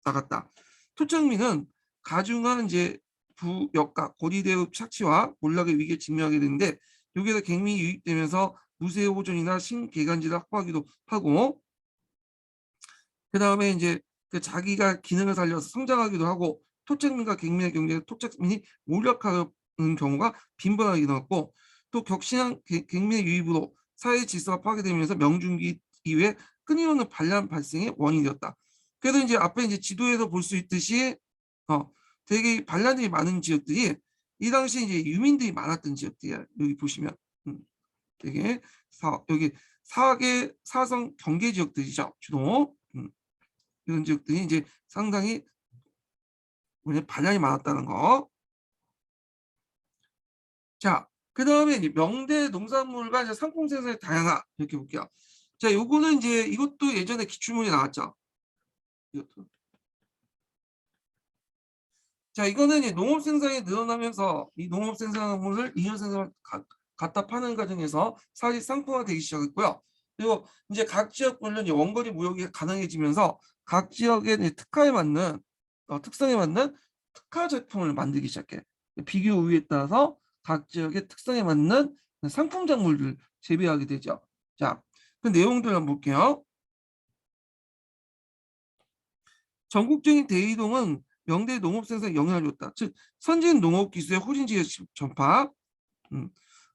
나갔다. 토착민은 가중한 이제 부역과 고리대의 착취와 몰락의 위기에 직면하게 되는데 여기에서 갱민이 유입되면서 무쇠 호전이나 신개간지를 확보하기도 하고 그 다음에 이제 그 자기가 기능을 살려서 성장하기도 하고 토착민과 갱민의 경쟁에 토착민이 몰락하는 경우가 빈번하게 일어났고 또 격신한 갱민의 유입으로 사회 질서가 파괴되면서 명중기 이후에 끊임없는 반란 발생의 원인이 되었다. 그래서 이제 앞에 이제 지도에서 볼 수 있듯이 되게 반란들이 많은 지역들이 이 당시 이제 유민들이 많았던 지역들이야. 여기 보시면 되게 여기 사계 사성 경계 지역들이죠. 주로 이런 지역들이 이제 상당히 반란이 많았다는 거. 자, 그 다음에 명대 농산물과 이제 상품 생산의 다양화 이렇게 볼게요. 자, 요거는 이제 이것도 예전에 기출문이 나왔죠. 이것도. 자, 이거는 이제 농업 생산이 늘어나면서 이 농업 생산물을 이윤 생산을 갖다 파는 과정에서 사실 상품화되기 시작했고요. 그리고 이제 각 지역별로 이제 원거리 무역이 가능해지면서 각 지역의 특화에 맞는 특성에 맞는 특화 제품을 만들기 시작해. 비교 우위에 따라서 각 지역의 특성에 맞는 상품 작물을 재배하게 되죠. 자, 그 내용들 한번 볼게요. 전국적인 대이동은 명대 농업 생산에 영향을 줬다. 즉 선진 농업 기술의 호진 지역 전파,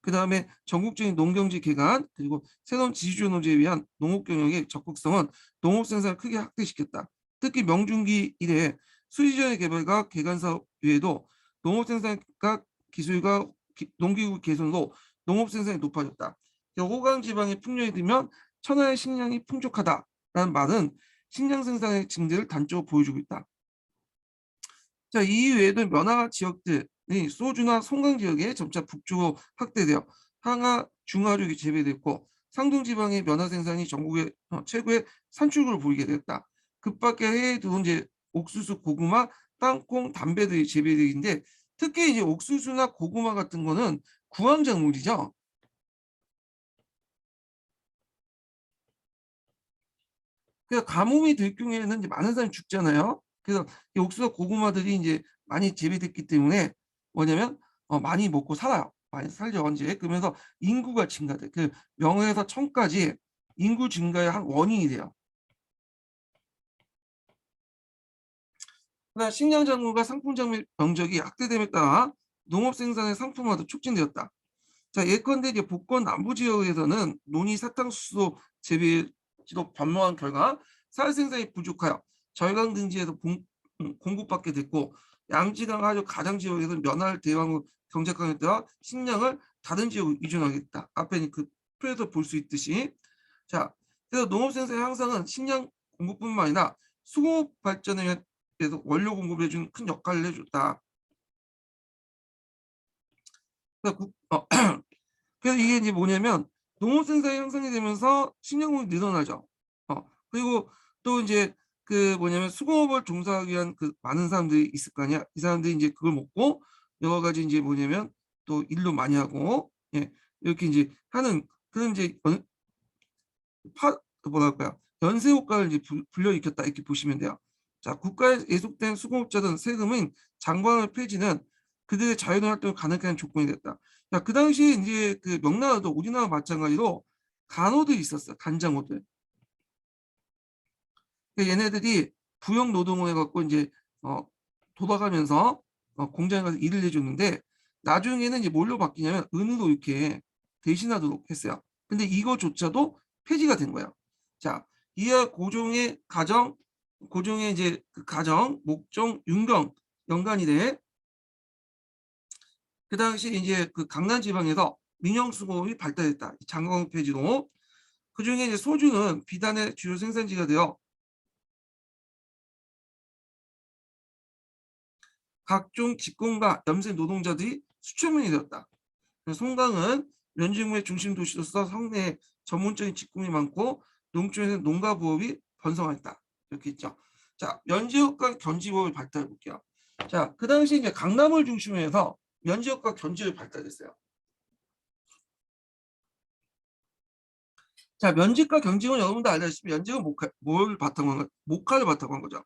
그다음에 전국적인 농경지 개간, 그리고 새로운 지주주 노제에 위한 농업 경영의 적극성은 농업 생산을 크게 확대시켰다. 특히 명중기 이래 수리지원의 개발과 개간 사업 외에도 농업 생산과 기술과 농기구 개선으로 농업 생산이 높아졌다. 호강 지방의 풍년이 들면 천하의 식량이 풍족하다라는 말은 식량 생산의 증대를 단적으로 보여주고 있다. 자, 이 외에도 면화 지역들이 소주나 송강 지역에 점차 북쪽으로 확대되어 항하, 중하족이 재배됐고 상동 지방의 면화 생산이 전국의 최고의 산출구를 보이게 되었다. 그밖에 해외에 들어온 이제 옥수수, 고구마, 땅콩, 담배들이 재배되는데 특히 이제 옥수수나 고구마 같은 거는 구황작물이죠. 그래서 가뭄이 될 경우에는 이제 많은 사람이 죽잖아요. 그래서 이 옥수수 고구마들이 이제 많이 재배됐기 때문에 뭐냐면 많이 먹고 살아요. 많이 살죠 이제. 그러면서 인구가 증가돼. 그 명에서 천까지 인구 증가의 한 원인이 돼요. 그다음 식량 작물과 상품 작물 병적이 확대됨에 따라 농업 생산의 상품화도 촉진되었다. 자, 예컨대 이제 복권 남부 지역에서는 논이 사탕수수 재배지로 변모한 결과 쌀 생산이 부족하여 절강 등지에서 공급받게 됐고 양지강 하류 가장 지역에서는 면화를 대왕으로 경작하에 따라 식량을 다른 지역으로 이전하겠다. 앞에 그 표에서 볼 수 있듯이 자, 그래서 농업 생산의 향상은 식량 공급뿐만 아니라 수공업 발전에 위해서 원료 공급을 해준 큰 역할을 해줬다. 그래서 그래서 이게 이제 뭐냐면 농업 생산이 향상이 되면서 식량공급이 늘어나죠. 그리고 또 이제 그 뭐냐면 수공업을 종사하기 위한 그 많은 사람들이 있을 거 아니야. 이 사람들이 이제 그걸 먹고 여러 가지 이제 뭐냐면 또 일도 많이 하고 예, 이렇게 이제 하는 그런 이제 뭐랄까요 연쇄 효과를 이제 불러일으켰다 이렇게 보시면 돼요. 자, 국가에 예속된 수공업자든 세금은 장관의 폐지는 그들의 자유로운 활동을 가능하게 하는 조건이 됐다. 자, 그 당시에 이제 그 명나라도 우리나라 마찬가지로 간호들이 있었어요. 간장호들. 얘네들이 부역 노동을 해갖고 이제 돌아가면서 공장에 가서 일을 해줬는데 나중에는 이제 뭘로 바뀌냐면 은으로 이렇게 대신하도록 했어요. 근데 이거조차도 폐지가 된 거예요. 자, 이하 고종의 가정, 고종의 이제 그 가정, 목종, 윤경, 연간이래. 그 당시 이제 그 강남 지방에서 민영수공업이 발달했다. 장광 폐지로. 그 중에 이제 소주는 비단의 주요 생산지가 되어 각종 직공과 염색 노동자들이 수천 명이 되었다. 송강은 면직무의 중심 도시로서 성내에 전문적인 직공이 많고 농촌에서는 농가 부업이 번성했다. 이렇게 있죠. 자, 면지역과 견지부업이 발달해 볼게요. 자, 그 당시 이제 강남을 중심으로 해서 면지역과 견지역이 발달했어요. 자, 면직과 경직은 여러분도 알다시피 면직은 뭘 바탕으로 한 거죠? 목화를 바탕으로 한 거죠.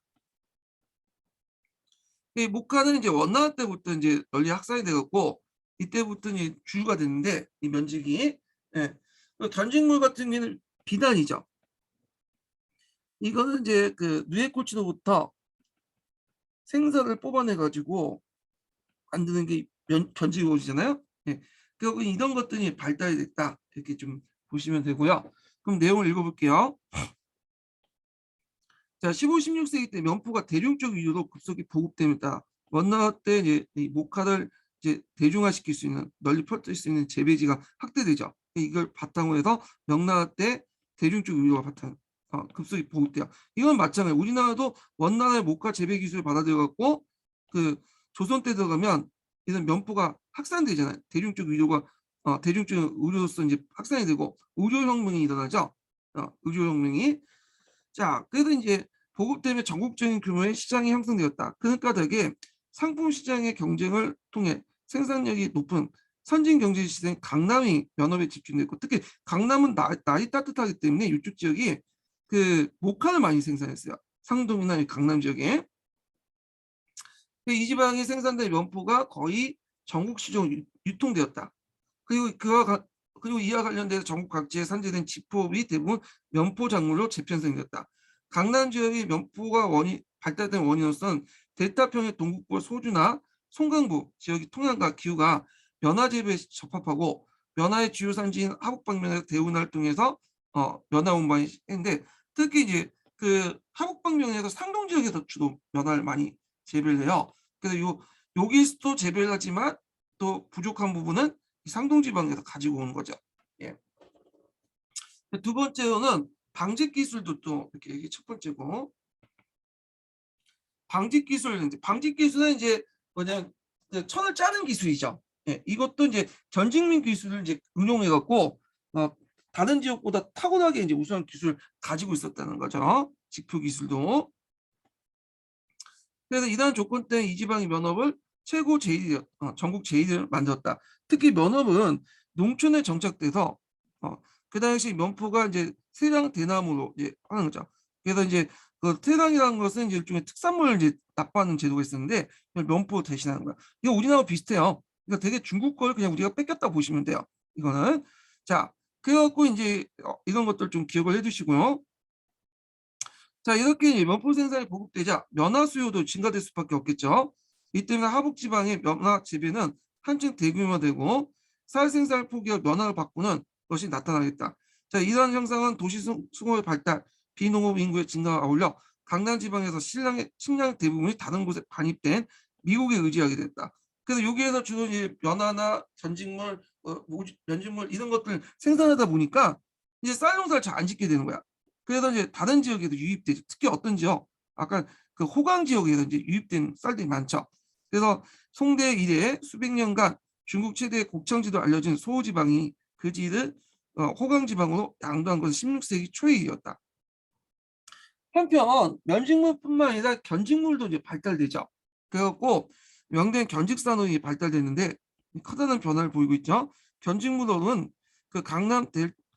이 목화는 이제 원나라 때부터 이제 널리 확산이 되었고 이때부터 이제 주류가 됐는데 이 면직이 예. 견직물 같은 경우는 비단이죠. 이거는 이제 그 누에꽃으로부터 생선을 뽑아내 가지고 만드는 게 견직옷이잖아요. 예. 결국 이런 것들이 발달이 됐다 이렇게 좀 보시면 되고요. 그럼 내용을 읽어볼게요. 자, 15, 16세기 때 면포가 대중적 위주로 급속히 보급됨에 따라 원나라 때 이제 이 목화를 이제 대중화시킬 수 있는 널리 펼칠 수 있는 재배지가 확대되죠. 이걸 바탕으로 해서 명나라 때 대중적 위주가 바탕 급속히 보급돼요. 이건 마찬가지예요. 우리나라도 원나라의 목화 재배 기술을 받아들여 갖고 그 조선 때 들어가면 이런 면포가 확산되잖아요. 대중적 의료가 대중적 의료로서 이제 확산이 되고 의료혁명이 일어나죠. 의료혁명이 자, 그래도 이제 보급되면 전국적인 규모의 시장이 형성되었다. 그러니까 되게 상품 시장의 경쟁을 통해 생산력이 높은 선진 경제 시장인 강남이 면업에 집중됐고 특히 강남은 날이 따뜻하기 때문에 이쪽 지역이 그 목화를 많이 생산했어요. 상동이나 강남 지역에. 이 지방에 생산된 면포가 거의 전국 시장으로 유통되었다. 그리고 이와 관련돼서 전국 각지에 산재된 지포업이 대부분 면포 작물로 재편성되었다. 강남 지역의 면포가 발달된 원인으로서는 델타평의 동북부 소주나 송강부 지역의 통양과 기후가 면화 재배에 적합하고 면화의 주요 산지인 하북 방면에서 대운 활동에서 면화 운반이 했는데 특히 이제 그 하북 방면에서 상동 지역에서 주로 면화를 많이 재배를 해요. 그래서 여기서도 재배를 하지만 또 부족한 부분은 이 상동 지방에서 가지고 오는 거죠. 예. 두 번째로는 방직 기술도 또 이렇게 이게 첫 번째고 방직 기술은 이제 뭐냐 그 천을 짜는 기술이죠. 예, 이것도 이제 전직민 기술을 이제 응용해 갖고 다른 지역보다 탁월하게 이제 우수한 기술을 가지고 있었다는 거죠. 직표 기술도. 그래서 이러한 조건 때문에 이 지방의 면업을 최고 제1위, 전국 제1위를 만들었다. 특히 면업은 농촌에 정착돼서 그 당시 면포가 이제 세랑 대나무로 이제 하는 거죠. 그래서 이제 그 태강이라는 것은 이제 일종의 특산물을 이제 납부하는 제도가 있었는데 면포 대신하는 거야. 이거 우리나라 비슷해요. 그러니까 되게 중국 걸 그냥 우리가 뺏겼다 보시면 돼요. 이거는 자 그래갖고 이제 이런 것들 좀 기억을 해두시고요. 자 이렇게 면포 생산이 보급되자 면화 수요도 증가될 수밖에 없겠죠. 이 때문에 하북 지방의 면화 재배는 한층 대규모되고 쌀 생산을 포기하고 면화를 바꾸는 것이 나타나겠다. 자 이러한 현상은 도시 수공의 발달, 비농업 인구의 증가와 어울려 강남 지방에서 식량 대부분이 다른 곳에 반입된 미국에 의지하게 됐다. 그래서 여기에서 주로 이제 면화나 전직물, 면직물 이런 것들 생산하다 보니까 이제 쌀 농사를 잘 안 짓게 되는 거야. 그래서 이제 다른 지역에도 유입되죠. 특히 어떤 지역, 아까 그 호강 지역에서 이제 유입된 쌀들이 많죠. 그래서 송대 이래 수백 년간 중국 최대의 곡창지도 알려진 소호지방이 그 지를 호강 지방으로 양도한 것은 16세기 초에 이었다. 한편 면직물뿐만 아니라 견직물도 이제 발달되죠. 그래갖고 명된 견직산업이 발달됐는데 커다란 변화를 보이고 있죠. 견직물로는 그 강남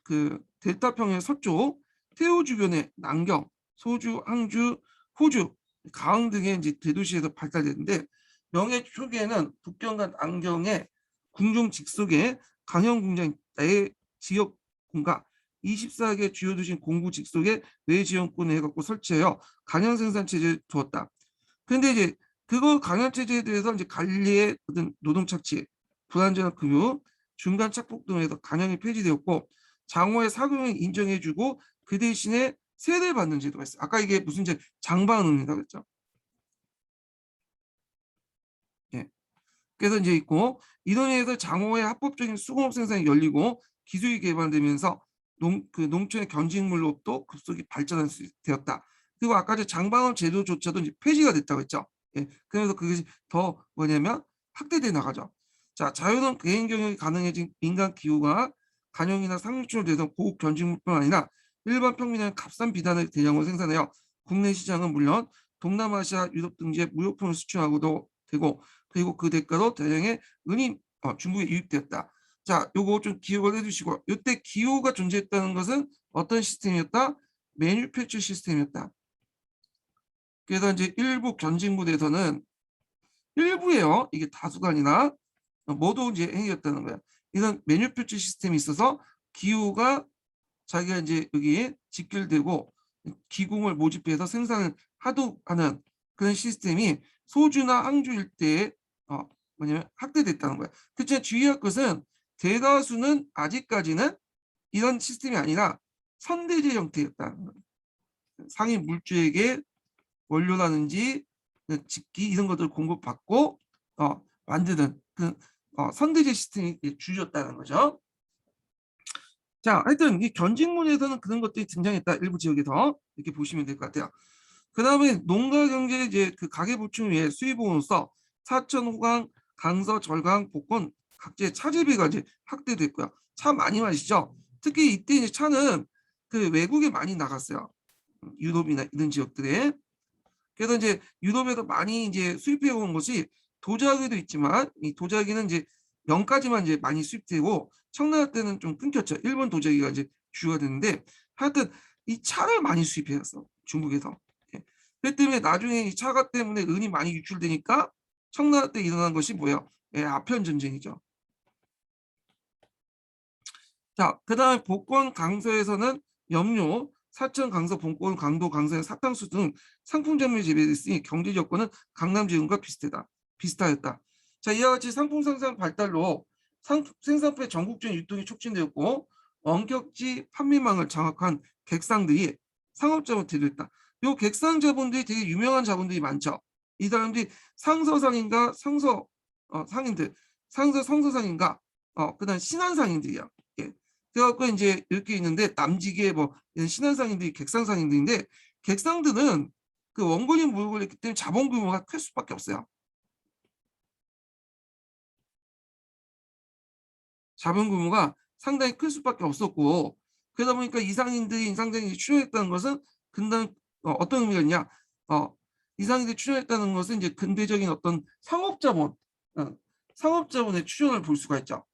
그 델타평의 서쪽 태우 주변의 남경, 소주, 항주, 호주, 가흥 등의 이제 대도시에서 발달됐는데 명의 초기에는 북경과 남경의 궁중 직속에 강형 공장 내 지역 공가 24개 주요 도시 공구 직속에 외지원권을 해갖고 설치하여 강연 생산 체제를 두었다. 그런데 이제 그거 강연 체제에 대해서 이제 관리의 어떤 노동 착취, 불안전한 급여, 중간 착복 등에서 강연이 폐지되었고 장호의 사교육을 인정해주고 그 대신에 세를 받는 제도가 있어요. 아까 이게 무슨 이제 장반응이라고 그랬죠. 예. 그래서 이제 있고 이런 의해서 장호의 합법적인 수공업 생산이 열리고 기술이 개발되면서 농촌의 견직물로도 급속히 발전할 수 되었다. 그리고 아까 장방업 제도조차도 이제 폐지가 됐다고 했죠. 예. 그래서 그것이 더 뭐냐면 확대돼 나가죠. 자, 자유로운 개인 경영이 가능해진 민간 기후가 간용이나 상류층을 대상 고급 견직물뿐 아니라 일반 평민의 값싼 비단을 대량으로 생산하여 국내 시장은 물론 동남아시아, 유럽 등지에 무역품을 수출하고도 되고 그리고 그 대가로 대량의 은이 중국에 유입되었다. 자, 요거 좀 기억을 해두시고 이때 기호가 존재했다는 것은 어떤 시스템이었다? 매뉴팩처 시스템이었다. 그래서 이제 일부 견직물에서는 일부예요. 이게 다수가 아니라 모두 이제 행위였다는 거야. 이런 매뉴팩처 시스템이 있어서 기호가 자기가 이제 여기에 직결되고 기공을 모집해서 생산을 하는 그런 시스템이 소주나 항주 일대에 뭐냐면 확대됐다는 거야. 그렇지만 주의할 것은 대다수는 아직까지는 이런 시스템이 아니라 선대제 형태였다는 거야. 상위 물주에게 원료라든지 직기 이런 것들을 공급받고 만드는 그 선대제 시스템이 주였다는 거죠. 자, 하여튼 이 견직문에서는 그런 것들이 등장했다. 일부 지역에서 이렇게 보시면 될 것 같아요. 그 다음에 농가 경제 이제 그 가계 보충을 위해 수입으로서 사천, 호강, 강서, 절강, 복권 각지의 차재비가 이제 확대됐고요. 차 많이 마시죠. 특히 이때 이제 차는 그 외국에 많이 나갔어요. 유럽이나 이런 지역들에. 그래서 이제 유럽에서 많이 이제 수입해 온 것이 도자기도 있지만 이 도자기는 이제 명까지만 이제 많이 수입되고 청나라 때는 좀 끊겼죠. 일본 도자기가 이제 주가 됐는데 하여튼 이 차를 많이 수입해왔어 중국에서. 예. 그 때문에 나중에 이 차가 때문에 은이 많이 유출되니까 청나라 때 일어난 것이 뭐예요? 예, 아편 전쟁이죠. 자, 그다음에 복권 강서에서는 염료, 사천, 강서, 본권, 강도, 강서의 사탕수 등 상품점이 재배됐으니 경제 여건은 강남 지역과 비슷하였다. 자, 이와 같이 상품 생산 발달로 생산품의 전국적인 유통이 촉진되었고 원격지 판매망을 장악한 객상들이 상업자본 대두했다. 요 객상 자본들이 되게 유명한 자본들이 많죠. 이 사람들이 상서상인가 상인들, 성서상인가 그다음 신한상인들이야. 예. 그래갖고 이제 이렇게 있는데 남직의 뭐 신한상인들이 객상상인들인데 객상들은 그 원본이 물건을 했기 때문에 자본 규모가 클 수밖에 없어요. 자본 규모가 상당히 클 수밖에 없었고 그러다 보니까 이상인들이 인상장이 출연했다는 것은 근당 어떤 의미가 있냐? 이상인들이 출연했다는 것은 이제 근대적인 어떤 상업자본, 상업자본의 출연을 볼 수가 있죠.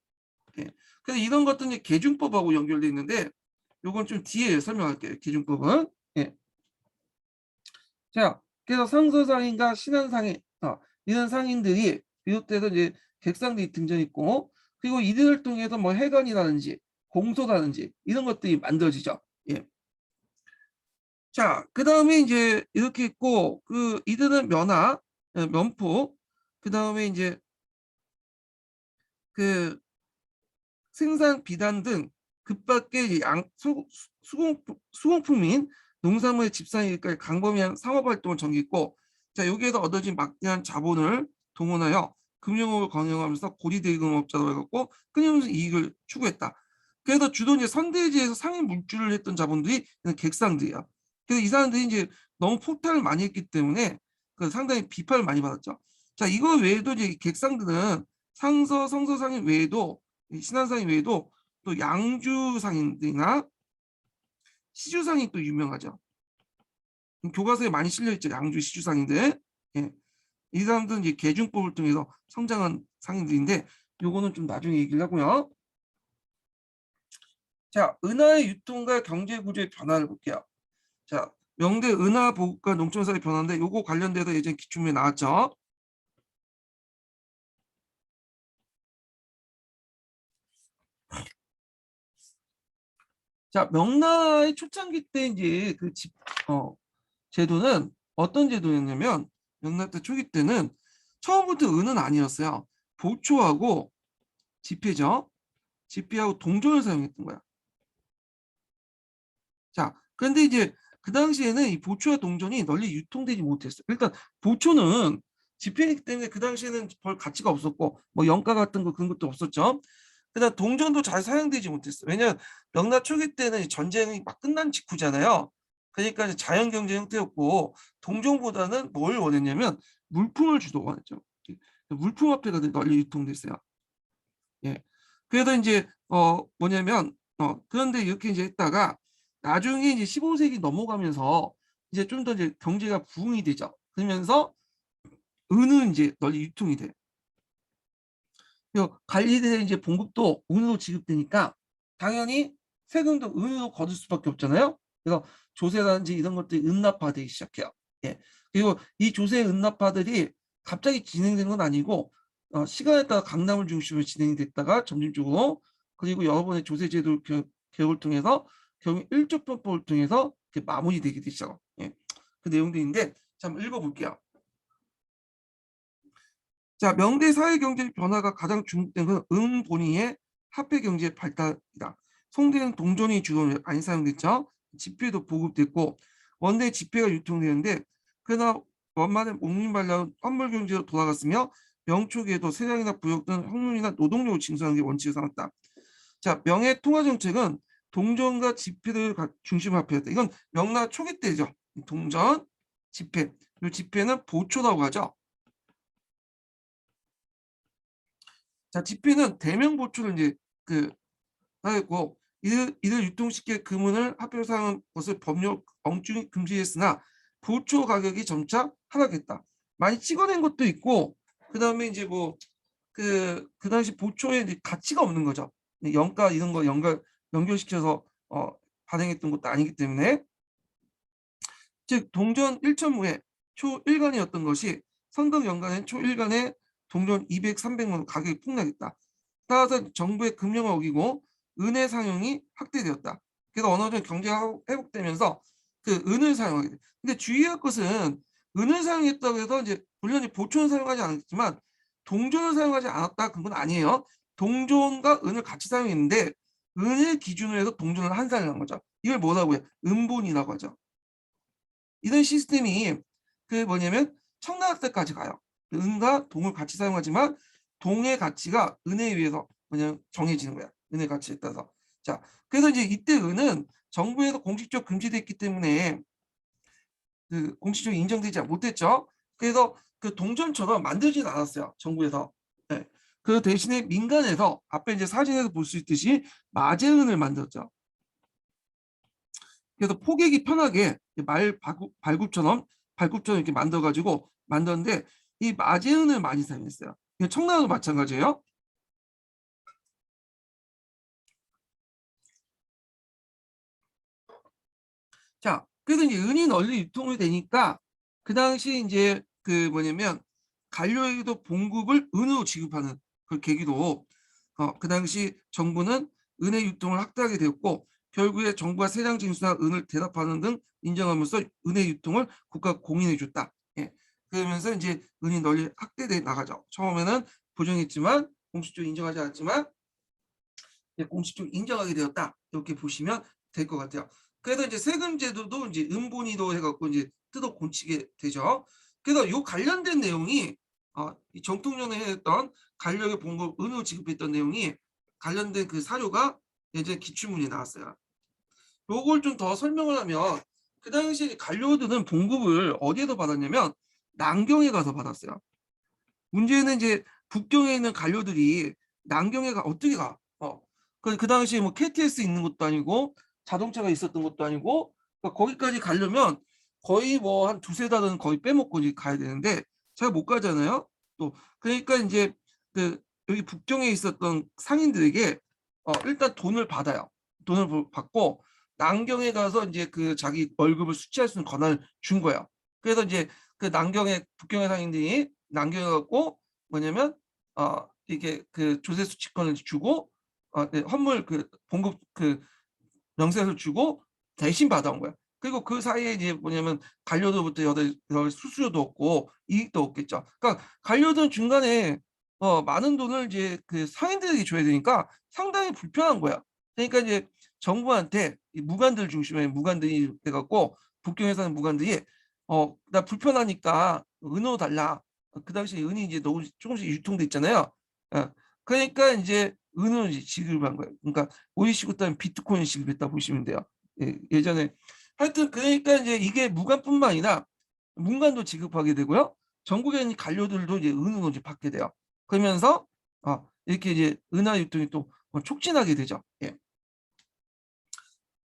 예. 그래서 이런 것들은 이제 계중법하고 연결돼 있는데 요건 좀 뒤에 설명할게요. 계중법은. 예. 자, 그래서 상서상인과 신한상인 이런 상인들이 비롯돼서 이제 객상들이 등장했고 그리고 이들을 통해서 뭐 해관이라든지 공소라든지 이런 것들이 만들어지죠. 예. 자, 그 다음에 이제 이렇게 있고 그 이들은 면화, 면포, 그 다음에 이제 그 생산 비단 등 그밖에 수공품인 농산물의 집산일까지 광범위한 상업활동을 전개했고 자 여기에서 얻어진 막대한 자본을 동원하여 금융업을 건영하면서 고리대금업자로 해갖고 끊임없는 이익을 추구했다. 그래서 주로 이제 선대지에서 상위 물주를 했던 자본들이 객상들이야. 그래서 이 사람들이 이제 너무 폭탄을 많이 했기 때문에 그 상당히 비판을 많이 받았죠. 자 이거 외에도 이제 객상들은 상서, 성서상인 외에도 신한상인 외에도 또 양주상인들이나 시주상이 또 유명하죠. 교과서에 많이 실려 있죠. 양주 시주상인들. 예. 이 사람들은 이제 계중법을 통해서 성장한 상인들인데 요거는 좀 나중에 얘기를 하고요. 자, 은하의 유통과 경제 구조의 변화를 볼게요. 자, 명대 은하 보급과 농촌사의 변화인데 요거 관련돼서 예전에 기출문에 나왔죠. 자, 명나라의 초창기 때 이제 그 제도는 어떤 제도였냐면 명나라 때 초기 때는 처음부터 은은 아니었어요. 보초하고 지폐죠. 지폐하고 동전을 사용했던 거야. 자, 그런데 이제 그 당시에는 이 보초와 동전이 널리 유통되지 못했어요. 일단 보초는 지폐이기 때문에 그 당시에는 별 가치가 없었고 뭐 영가 같은 거 그런 것도 없었죠. 그다음 동전도 잘 사용되지 못했어요. 왜냐하면 명나 초기 때는 전쟁이 막 끝난 직후잖아요. 그러니까 자연 경제 형태였고 동전보다는 뭘 원했냐면 물품을 주로 원했죠. 물품 화폐가 널리 유통됐어요. 예. 그래서 이제 뭐냐면 그런데 이렇게 이제 했다가 나중에 이제 15세기 넘어가면서 이제 좀 더 이제 경제가 부흥이 되죠. 그러면서 은은 이제 널리 유통이 돼. 관리대의 이제 봉급도 은으로 지급되니까 당연히 세금도 은으로 거둘 수밖에 없잖아요. 그래서 조세라든지 이런 것들이 은납화되기 시작해요. 예. 그리고 이 조세 은납화들이 갑자기 진행된 건 아니고 시간에 따라 강남을 중심으로 진행이 됐다가 점진적으로 그리고 여러 번의 조세제도 개혁을 통해서 결국 일조법을 통해서 마무리되게 되죠. 예. 그 내용들인데 잠 읽어볼게요. 자, 명대 사회 경제 변화가 가장 주목된 건 은본위의 화폐 경제 발달이다. 송대는 동전이 주로 많이 사용됐죠. 지폐도 보급됐고 원대 지폐가 유통되는데 그러나 원만한 옥민발랄 환물 경제로 돌아갔으며 명초기에도 세상이나 부역 등 학문이나 노동력을 징수하는 게 원칙을 삼았다. 자, 명예 통화 정책은 동전과 지폐를 중심 화폐였다. 이건 명나 초기 때죠. 동전, 지폐. 이 지폐는 보초라고 하죠. 자, 지폐는 대명 보초를 이제 하였고 이를 유통시켜 금은을 합병 사용한 것을 법령 엄중히 금지했으나 보초 가격이 점차 하락했다. 많이 찍어낸 것도 있고 그다음에 이제 뭐 그 당시 보초에 가치가 없는 거죠. 영가 이런 거 연결시켜서 발행했던 것도 아니기 때문에 즉 동전 1천무에 초 1간이었던 것이 선덕 연간엔 초 1간에 동전 200, 300만 원 가격이 폭락했다. 따라서 정부의 금령을 어기고 은의 상용이 확대되었다. 그래서 어느 정도 경제가 회복되면서 그 은을 사용하게 돼. 근데 주의할 것은 은을 사용했다고 해서 이제 물론 이제 보초는 사용하지 않았지만 동전을 사용하지 않았다 그건 아니에요. 동전과 은을 같이 사용했는데 은을 기준으로 해서 동전을 환산을 거죠. 이걸 뭐라고 해요? 은본이라고 하죠. 이런 시스템이 그 뭐냐면 청나라 때까지 가요. 은과 동을 같이 사용하지만 동의 가치가 은에 의해서 그냥 정해지는 거야. 은의 가치에 따라서. 자, 그래서 이제 이때 은은 정부에서 공식적으로 금지됐기 때문에 그 공식적으로 인정되지 못했죠. 그래서 그 동전처럼 만들지는 않았어요. 정부에서. 네. 그 대신에 민간에서 앞에 이제 사진에서 볼 수 있듯이 마제은을 만들었죠. 그래서 포개기 편하게 발굽처럼 이렇게 만들어 가지고 만들었는데 이 마제은을 많이 사용했어요. 청나라도 마찬가지예요. 자, 그래서 이제 은이 널리 유통이 되니까 그 당시 이제 그 뭐냐면 관료에게도 봉급을 은으로 지급하는 그 계기로 그 당시 정부는 은의 유통을 확대하게 되었고 결국에 정부가 세장 징수나 은을 대납하는 등 인정하면서 은의 유통을 국가 공인해 줬다. 예. 그러면서 이제 은이 널리 확대돼 나가죠. 처음에는 부정했지만 공식적으로 인정하지 않았지만 공식적으로 인정하게 되었다. 이렇게 보시면 될 것 같아요. 그래서 이제 세금 제도도 이제 은본위로 해갖고 이제 뜯어 고치게 되죠. 그래서 요 관련된 내용이 이 정통전에 했던 관력의 봉급 은으로 지급했던 내용이 관련된 그 사료가 이제 기출문에 나왔어요. 요걸 좀 더 설명을 하면 그 당시 관료들은 봉급을 어디에서 받았냐면 남경에 가서 받았어요. 문제는 이제 북경에 있는 관료들이 남경에 어떻게 가? 그 당시에 뭐 KTX 있는 것도 아니고 자동차가 있었던 것도 아니고 그러니까 거기까지 가려면 거의 뭐 한 두세 달은 거의 빼먹고 이제 가야 되는데 잘 못 가잖아요. 또 그러니까 이제 그 여기 북경에 있었던 상인들에게 일단 돈을 받아요. 돈을 받고 남경에 가서 이제 그 자기 월급을 수취할 수 있는 권한을 준 거예요. 그래서 이제 그 남경의 북경의 상인들이 남경에 갖고 뭐냐면 이게 그 조세 수취권을 주고 네, 헌물 그 봉급 그 명세서를 주고 대신 받아온 거야. 그리고 그 사이에 이제 뭐냐면 관료들부터 여러 수수료도 없고 이익도 없겠죠. 그러니까 관료들은 중간에 많은 돈을 이제 그 상인들에게 줘야 되니까 상당히 불편한 거야. 그러니까 이제 정부한테 이 무관들 중심에 무관들이 돼갖고 북경에 사는 무관들이 나 불편하니까 은으로 달라. 그 당시 은이 이제 너무 조금씩 유통돼 있잖아요. 어, 그러니까 이제 은으로 이제 지급한 거예요. 그러니까 오이시고 따면 비트코인 지급했다 보시면 돼요. 예전에 하여튼 그러니까 이제 이게 무관뿐만 아니라 문관도 지급하게 되고요. 전국에 있는 관료들도 이제 은으로 이제 받게 돼요. 그러면서 이렇게 이제 은화 유통이 또 촉진하게 되죠. 예.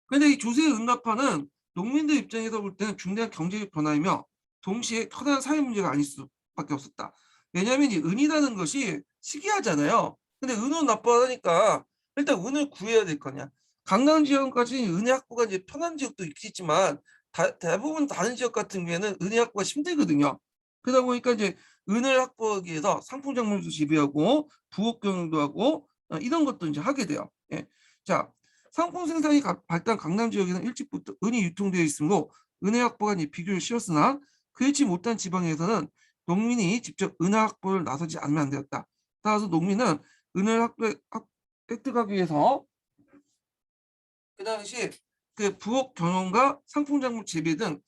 그런데 이 조세 은납화는 농민들 입장에서 볼 때는 중대한 경제적 변화이며 동시에 커다란 사회 문제가 아닐 수밖에 없었다. 왜냐하면 이 은이라는 것이 시기하잖아요. 근데 은은 납부하니까 일단 은을 구해야 될 거냐. 강남 지역까지 은의 확보가 이제 편한 지역도 있겠지만 대부분 다른 지역 같은 경우에는 은의 확보가 힘들거든요. 그러다 보니까 이제 은을 확보하기 위해서 상품 작물도 재배하고 부업 경영도 하고 이런 것도 이제 하게 돼요. 예. 자, 상품 생산이 발달 강남 지역에는 일찍부터 은이 유통되어 있으므로 은의 확보가 비교적 쉬웠으나 그렇지 못한 지방에서는 농민이 직접 은화 확보를 나서지 않으면 안 되었다. 따라서 농민은 은을 획득하기 위해서 그 당시 그 부업 경영과 상품 작물 재배 등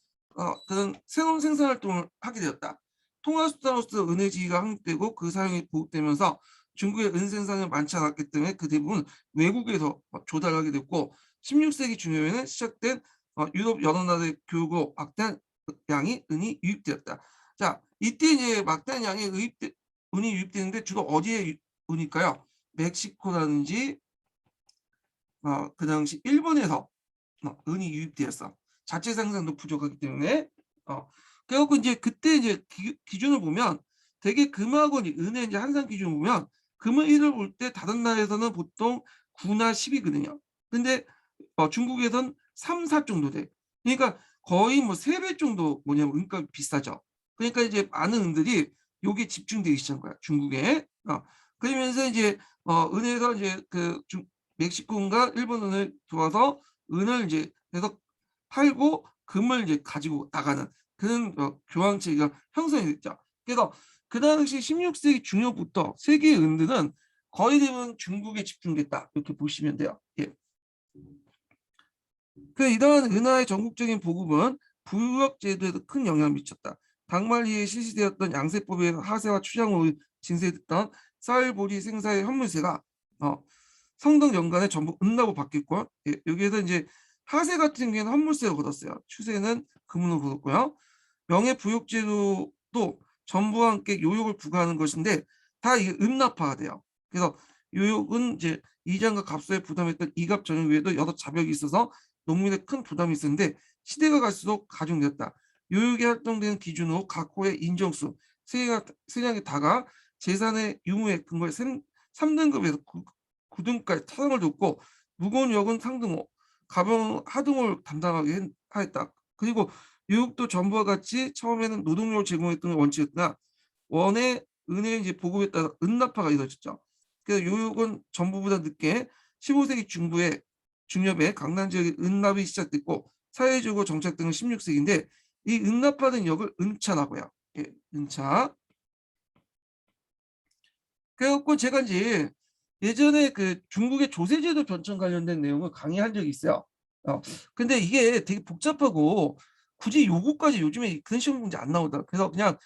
그런 새로운 생산 활동을 하게 되었다. 통화수단으로서 은의 지위가 확립되고 그 사용이 보급되면서 중국의 은 생산이 많지 않았기 때문에 그 대부분 외국에서 조달하게 됐고 16세기 중엽에는 시작된 유럽 여러 나라의 교육으로 막대한 양이 은이 유입되었다. 자, 이때 이제 막대한 양의 은이 유입되는데 주로 어디에 은일까요? 멕시코라든지 그 당시 일본에서 은이 유입되었어. 자체 생산도 부족하기 때문에 그래갖고 이제 그때 이제 기준을 보면 되게 금하고 은의 이제 한산 기준을 보면 금을 1을 볼 때 다른 나라에서는 보통 9나 10이거든요. 근데 중국에선 3, 4 정도 돼. 그러니까 거의 뭐 3배 정도 뭐냐면 은값이 비싸죠. 그러니까 이제 많은 은들이 여기에 집중되기 시작한 거야. 중국에. 그러면서 이제 은에서 이제 그 멕시코인가 일본 은을 들어와서 은을 이제 해서 팔고 금을 이제 가지고 나가는 그런 교황 체계가 형성이 됐죠. 그래서 그 당시 16세기 중엽부터 세계의 은들은 거의 대부분 중국에 집중됐다 이렇게 보시면 돼요. 예. 이러한 은하의 전국적인 보급은 부역 제도에도 큰 영향을 미쳤다. 당말리에 실시되었던 양세법의 하세와 추장으로 진세됐던 쌀보리 생사의 현물세가 성덕 연간에 전부 은납으로 바뀌었고, 예, 여기에서 이제 하세 같은 경우에는 현물세를 걷었어요. 추세는 금으로 걷었고요. 명예부역제도도 전부와 함께 요역을 부과하는 것인데 다 이게 은납화가 돼요. 그래서 요역은 이제 이장과 갑소에 부담했던 이갑 전용 외에도 여러 자벽이 있어서 농민에 큰 부담이 있었는데 시대가 갈수록 가중되었다. 요역이 활동되는 기준으로 각 호의 인정수, 세량이 다가 재산의 유무의 근거에 3등급에서 9등까지 타성을 뒀고 무거운 역은 상등호, 가벼운 하등호를 담당하게 하였다. 그리고 요역도 전부와 같이 처음에는 노동력을 제공했던 원칙이었으나 원의 은의 이제 보급에 따라 은납화가 이루어졌죠. 그래서 요역은 전부보다 늦게 15세기 중엽에 강남 지역에 은납이 시작됐고 사회적으로 정착된 16세기인데 이 은납화된 역을 은차라고요. 예, 은차. 그래갖고 제가 이제 예전에 그 중국의 조세제도 변천 관련된 내용을 강의한 적이 있어요. 근데 이게 되게 복잡하고 굳이 요거까지 요즘에 그런 시험 문제 안 나오더라고요. 그래서 그냥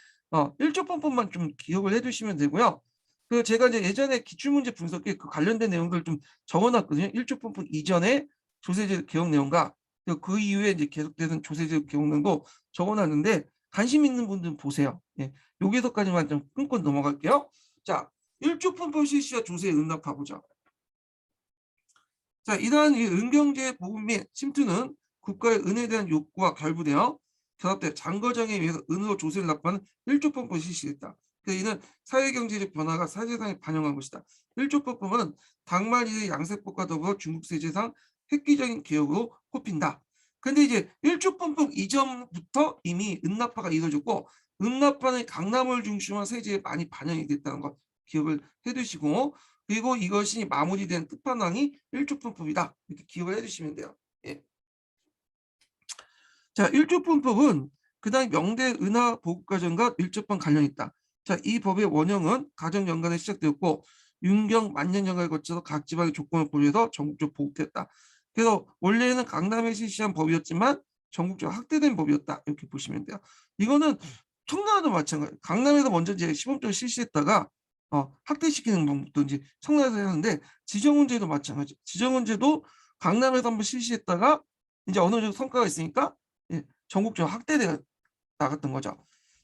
일조법만 좀 기억을 해두시면 되고요. 제가 이제 예전에 기출문제 분석에 그 관련된 내용들을 좀 적어놨거든요. 일조법은 이전에 조세제도 개혁 내용과 그 이후에 이제 계속되는 조세제도 개혁 내용도 적어놨는데 관심 있는 분들은 보세요. 예, 여기서까지만 좀 끊고 넘어갈게요. 자, 일주품법 실시와 조세의 응답 가보자. 자, 이러한 이 은경제 보급 및 침투는 국가의 은에 대한 욕구와 결부되어 결합돼 장거정에 의해서 은으로 조세를 납부하는 일조법을 실시했다. 이는 사회경제적 변화가 사회세상에 반영한 것이다. 일조법은 당말 양세법과 더불어 중국 세제상 획기적인 개혁으로 꼽힌다. 근데 이제 일조법법 이전부터 이미 은납화가 이루어졌고 은납화는 강남을 중심으로 한 세제에 많이 반영이 됐다는 것 기억을 해두시고 그리고 이것이 마무리된 끝판왕이 일조품법이다. 이렇게 기억을 해주시면 돼요. 예. 자, 일조품법은 그다음 명대 은하 보급과정과 밀접한 관련이 있다. 자, 이 법의 원형은 가정연간에 시작되었고 윤경 만년연간을 거쳐서 각 지방의 조건을 고려해서 전국적으로 보급됐다. 그래서 원래는 강남에 실시한 법이었지만 전국적으로 확대된 법이었다. 이렇게 보시면 돼요. 이거는 청남도 마찬가지. 강남에서 먼저 이제 시범적으로 실시했다가 확대시키는 방법도 이제 청남에서 하는데 지정훈제도 마찬가지. 지정훈제도 강남에서 한번 실시했다가 이제 어느 정도 성과가 있으니까 예, 전국적으로 확대돼 나갔던 거죠.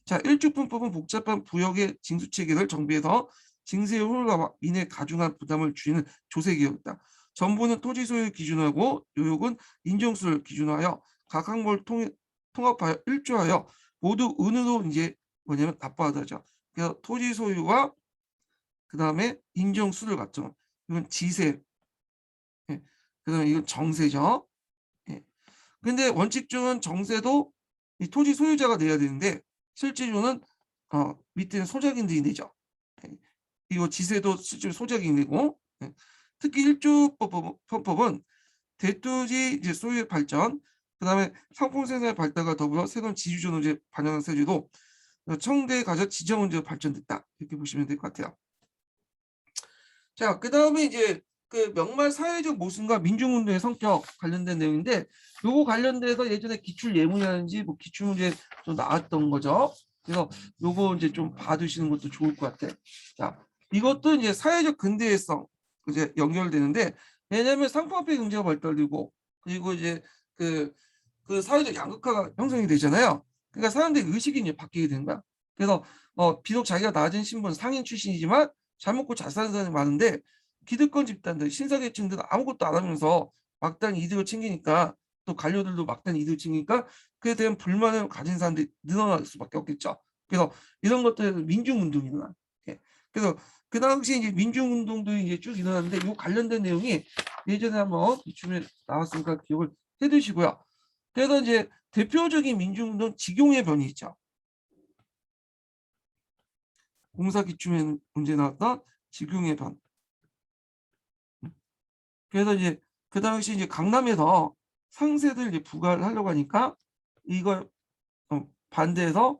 자, 일주분법은 복잡한 부역의 징수체계를 정비해서 징수의 효율과 민의 가중한 부담을 줄이는 조세개혁이다. 전부는 토지 소유를 기준하고 요역은 인정수를 기준하여 각 항목을 통합하여 일조하여 모두 은으로 이제 뭐냐면 납부하다죠. 그래서 토지 소유와 그 다음에 인정수를 갖죠. 이건 지세, 예. 그 다음에 이건 정세죠. 예. 근데 원칙적은 정세도 이 토지 소유자가 내야 되는데 실제로는 밑에는 소작인들이 내죠. 예. 이거 지세도 실제로 소작이 내고 예. 특히 일주법은 대토지 이제 소유 발전, 그다음에 상품 생산의 발달과 더불어 새로운 지주존을 반영한 세제도 청대에 가져 지정원제로 발전됐다 이렇게 보시면 될 것 같아요. 자, 그다음에 이제 그 명말 사회적 모순과 민중운동의 성격 관련된 내용인데 요거 관련돼서 예전에 기출 예문이라든지 뭐 기출 문제 좀 나왔던 거죠. 그래서 요거 이제 좀 봐두시는 것도 좋을 것 같아. 자, 이것도 이제 사회적 근대성 이제 연결되는데 왜냐하면 상품화폐 경제가 발달되고 그리고 이제 그 사회적 양극화가 형성이 되잖아요. 그러니까 사람들의 의식이 이제 바뀌게 된 거야. 그래서 비록 자기가 낮은 신분 상인 출신이지만 잘 먹고 잘 사는 사람이 많은데 기득권 집단들, 신사계층들은 아무것도 안 하면서 막단 이득을 챙기니까 또 관료들도 막단 이득을 챙기니까 그에 대한 불만을 가진 사람들이 늘어날 수밖에 없겠죠. 그래서 이런 것들에서 민중운동이 일어나. 예. 그래서 그 당시 이제 민중운동도 이제 쭉 일어났는데 이 관련된 내용이 예전에 한번 기출에 나왔으니까 기억을 해두시고요. 그래서 이제 대표적인 민중운동 직용의 변이 있죠. 공사 기출에 문제 나왔던 직용의 변. 그래서 이제 그 당시 이제 강남에서 상세를 이제 부과를 하려고 하니까 이걸 반대해서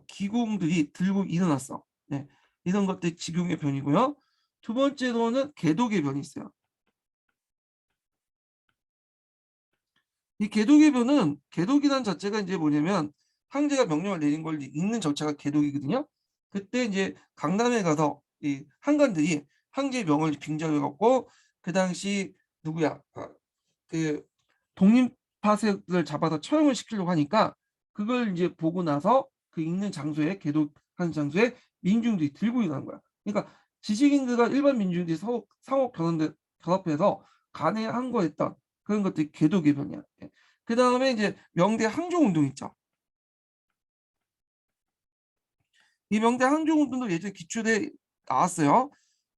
기공들이 들고 일어났어. 네. 이런 것들이 직용의 변이고요. 두 번째로는 궤독의 변이 있어요. 이 궤독의 변은 궤독이란 자체가 이제 뭐냐면 황제가 명령을 내린 걸 읽는 절차가 궤독이거든요. 그때 이제 강남에 가서 이 한관들이 황제의 명을 빙자해 갖고 그 당시 누구야? 그 독립파색을 잡아서 처형을 시키려고 하니까 그걸 이제 보고 나서 그 있는 장소에 궤독하는 장소에 민중들이 들고 일어난 거야. 그러니까 지식인들과 일반 민중들이 상호 결합해서 간에 항거했던 그런 것들이 궤독의 변이야. 예. 그 다음에 이제 명대 항저운동 있죠. 이 명대 항저운동도 예전에 기출에 나왔어요.